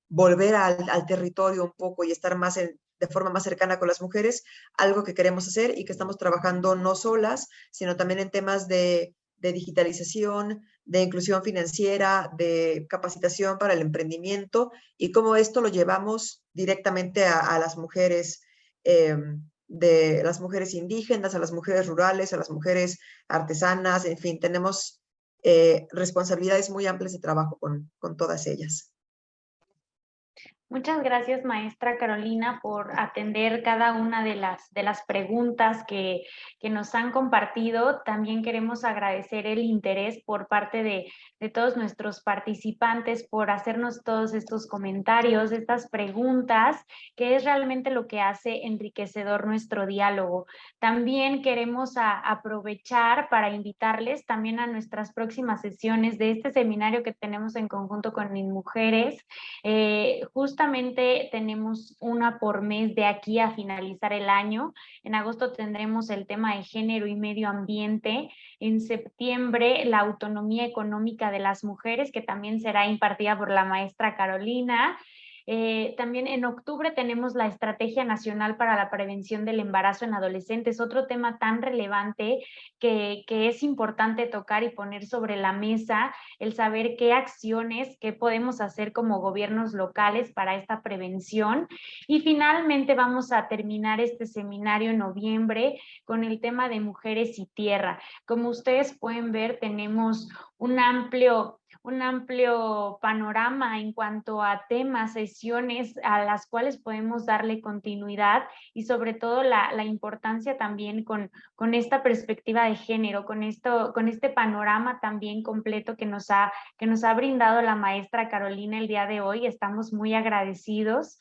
volver al territorio un poco y estar más de forma más cercana con las mujeres, algo que queremos hacer y que estamos trabajando no solas, sino también en temas de digitalización, de inclusión financiera, de capacitación para el emprendimiento y cómo esto lo llevamos directamente a las mujeres, de las mujeres indígenas, a las mujeres rurales, a las mujeres artesanas, en fin, tenemos responsabilidades muy amplias de trabajo con todas ellas. Muchas gracias, maestra Carolina, por atender cada una de las preguntas que nos han compartido. También queremos agradecer el interés por parte de todos nuestros participantes por hacernos todos estos comentarios, estas preguntas, que es realmente lo que hace enriquecedor nuestro diálogo. También queremos aprovechar para invitarles también a nuestras próximas sesiones de este seminario que tenemos en conjunto con MinMujeres. Justamente tenemos una por mes de aquí a finalizar el año. En agosto tendremos el tema de género y medio ambiente. En septiembre, la autonomía económica de las mujeres, que también será impartida por la maestra Carolina. También en octubre tenemos la Estrategia Nacional para la Prevención del Embarazo en Adolescentes, otro tema tan relevante que es importante tocar y poner sobre la mesa, el saber qué acciones, qué podemos hacer como gobiernos locales para esta prevención. Y finalmente vamos a terminar este seminario en noviembre con el tema de mujeres y tierra. Como ustedes pueden ver, tenemos un amplio panorama en cuanto a temas, sesiones a las cuales podemos darle continuidad y sobre todo la importancia también con esta perspectiva de género, con este panorama también completo que nos ha brindado la maestra Carolina el día de hoy. Estamos muy agradecidos.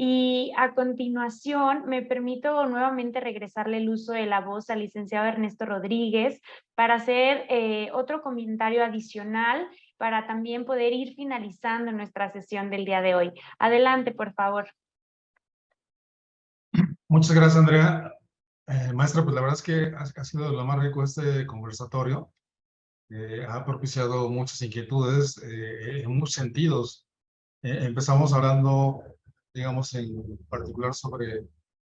Y a continuación me permito nuevamente regresarle el uso de la voz al licenciado Ernesto Rodríguez para hacer otro comentario adicional para también poder ir finalizando nuestra sesión del día de hoy. Adelante, por favor. Muchas gracias, Andrea. Maestra, pues la verdad es que ha sido lo más rico este conversatorio. Ha propiciado muchas inquietudes en muchos sentidos. Empezamos hablando, digamos, en particular sobre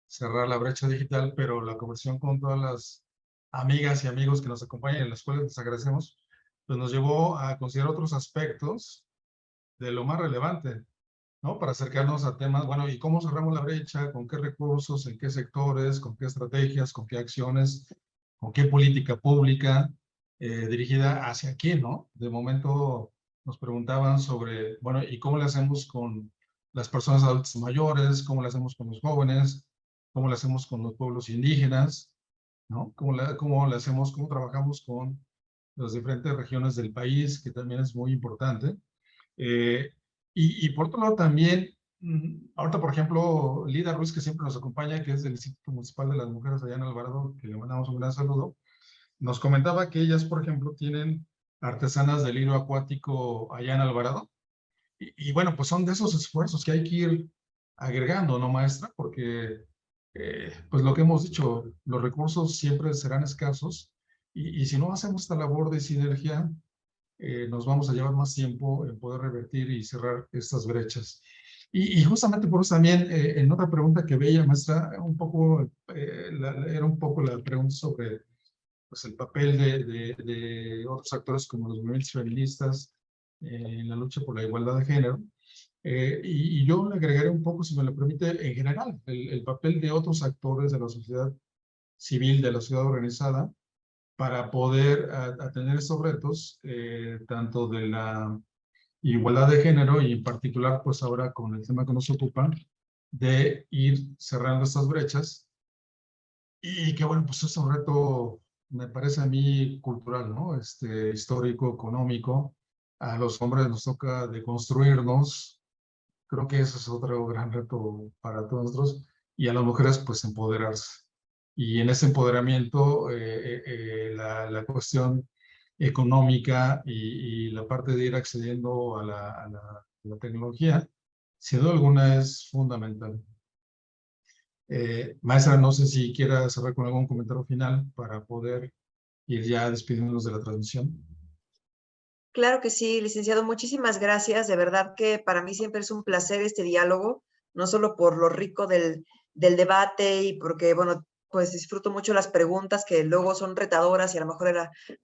cerrar la brecha digital, pero la conversación con todas las amigas y amigos que nos acompañan en las cuales les agradecemos, pues nos llevó a considerar otros aspectos de lo más relevante, ¿no? Para acercarnos a temas, bueno, ¿y cómo cerramos la brecha? ¿Con qué recursos? ¿En qué sectores? ¿Con qué estrategias? ¿Con qué acciones? ¿Con qué política pública dirigida hacia quién, ¿no? De momento nos preguntaban sobre, bueno, ¿y cómo le hacemos con las personas adultas mayores? ¿Cómo le hacemos con los jóvenes? ¿Cómo le hacemos con los pueblos indígenas? ¿No? ¿Cómo le hacemos, cómo trabajamos con las diferentes regiones del país, que también es muy importante? Y por otro lado también, ahorita por ejemplo, Lida Ruiz, que siempre nos acompaña, que es del Instituto Municipal de las Mujeres allá en Alvarado, que le mandamos un gran saludo, nos comentaba que ellas, por ejemplo, tienen artesanas del hilo acuático allá en Alvarado. Y bueno, pues son de esos esfuerzos que hay que ir agregando, ¿no, maestra? Porque, pues lo que hemos dicho, los recursos siempre serán escasos y si no hacemos esta labor de sinergia, nos vamos a llevar más tiempo en poder revertir y cerrar estas brechas. Y justamente por eso también, en otra pregunta que veía, maestra, un poco, era un poco la pregunta sobre pues, el papel de otros actores como los movimientos feministas en la lucha por la igualdad de género. Y yo le agregaré un poco, si me lo permite, en general, el papel de otros actores de la sociedad civil, de la sociedad organizada, para poder atender estos retos, tanto de la igualdad de género y en particular, pues ahora con el tema que nos ocupa, de ir cerrando estas brechas y que bueno, pues es un reto, me parece a mí, cultural, ¿no? Histórico, económico. A los hombres nos toca deconstruirnos. Creo que ese es otro gran reto para todos nosotros. Y a las mujeres, pues empoderarse. Y en ese empoderamiento, la cuestión económica y la parte de ir accediendo a la tecnología, sin duda alguna es fundamental. Maestra, no sé si quiera cerrar con algún comentario final para poder ir ya despidiéndonos de la transmisión. Claro que sí, licenciado, muchísimas gracias. De verdad que para mí siempre es un placer este diálogo, no solo por lo rico del debate y porque, bueno, pues disfruto mucho las preguntas que luego son retadoras y a lo mejor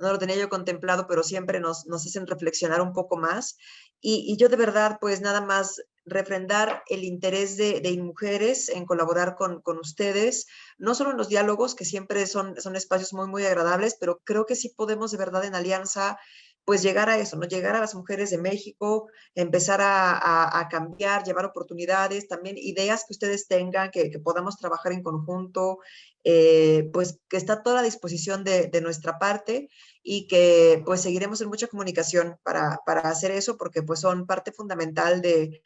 no lo tenía yo contemplado, pero siempre nos hacen reflexionar un poco más. Y yo de verdad, pues nada más refrendar el interés de mujeres en colaborar con ustedes, no solo en los diálogos, que siempre son espacios muy, muy agradables, pero creo que sí podemos de verdad en alianza pues llegar a eso, ¿no? Llegar a las mujeres de México, empezar a cambiar, llevar oportunidades, también ideas que ustedes tengan, que podamos trabajar en conjunto, pues que está toda la disposición de nuestra parte y que pues seguiremos en mucha comunicación para hacer eso, porque pues son parte fundamental de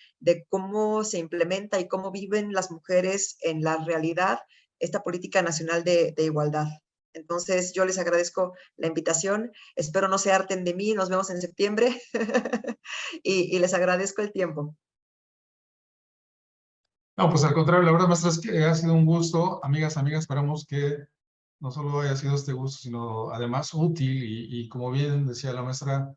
cómo se implementa y cómo viven las mujeres en la realidad esta política nacional de igualdad. Entonces, yo les agradezco la invitación. Espero no se harten de mí. Nos vemos en septiembre. y les agradezco el tiempo. No, pues al contrario, la verdad, maestra, es que ha sido un gusto. Amigas, esperamos que no solo haya sido este gusto, sino además útil y como bien decía la maestra,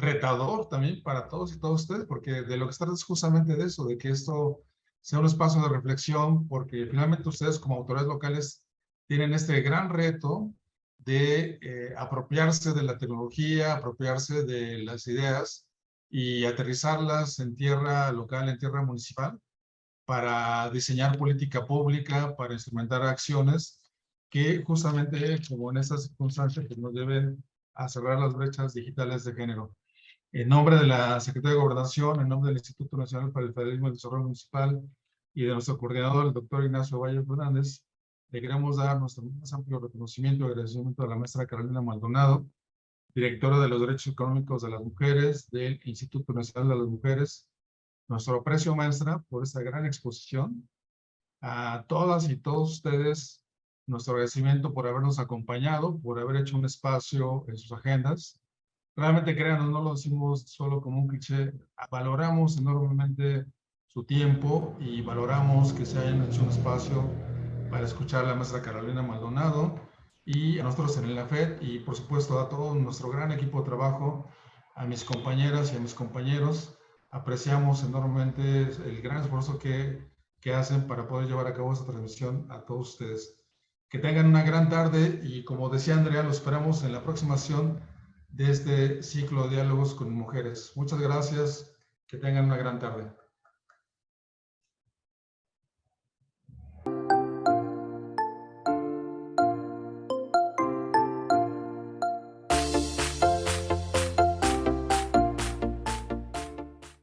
retador también para todos y todas ustedes, porque de lo que se trata es justamente de eso, de que esto sea un espacio de reflexión, porque finalmente ustedes como autoridades locales tienen este gran reto de apropiarse de la tecnología, apropiarse de las ideas y aterrizarlas en tierra local, en tierra municipal, para diseñar política pública, para instrumentar acciones que justamente, como en estas circunstancias, pues nos deben a cerrar las brechas digitales de género. En nombre de la Secretaría de Gobernación, en nombre del Instituto Nacional para el Federalismo y el Desarrollo Municipal y de nuestro coordinador, el doctor Ignacio Valle Fernández, le queremos dar nuestro más amplio reconocimiento y agradecimiento a la maestra Carolina Maldonado, directora de los Derechos Económicos de las Mujeres del Instituto Nacional de las Mujeres. Nuestro aprecio, maestra, por esta gran exposición. A todas y todos ustedes, nuestro agradecimiento por habernos acompañado, por haber hecho un espacio en sus agendas. Realmente, créanos, no lo decimos solo como un cliché, valoramos enormemente su tiempo y valoramos que se hayan hecho un espacio para escuchar a la maestra Carolina Maldonado y a nosotros en la FED y por supuesto a todo nuestro gran equipo de trabajo, a mis compañeras y a mis compañeros. Apreciamos enormemente el gran esfuerzo que hacen para poder llevar a cabo esta transmisión a todos ustedes. Que tengan una gran tarde y como decía Andrea, lo esperamos en la próxima sesión de este ciclo de diálogos con mujeres. Muchas gracias, que tengan una gran tarde.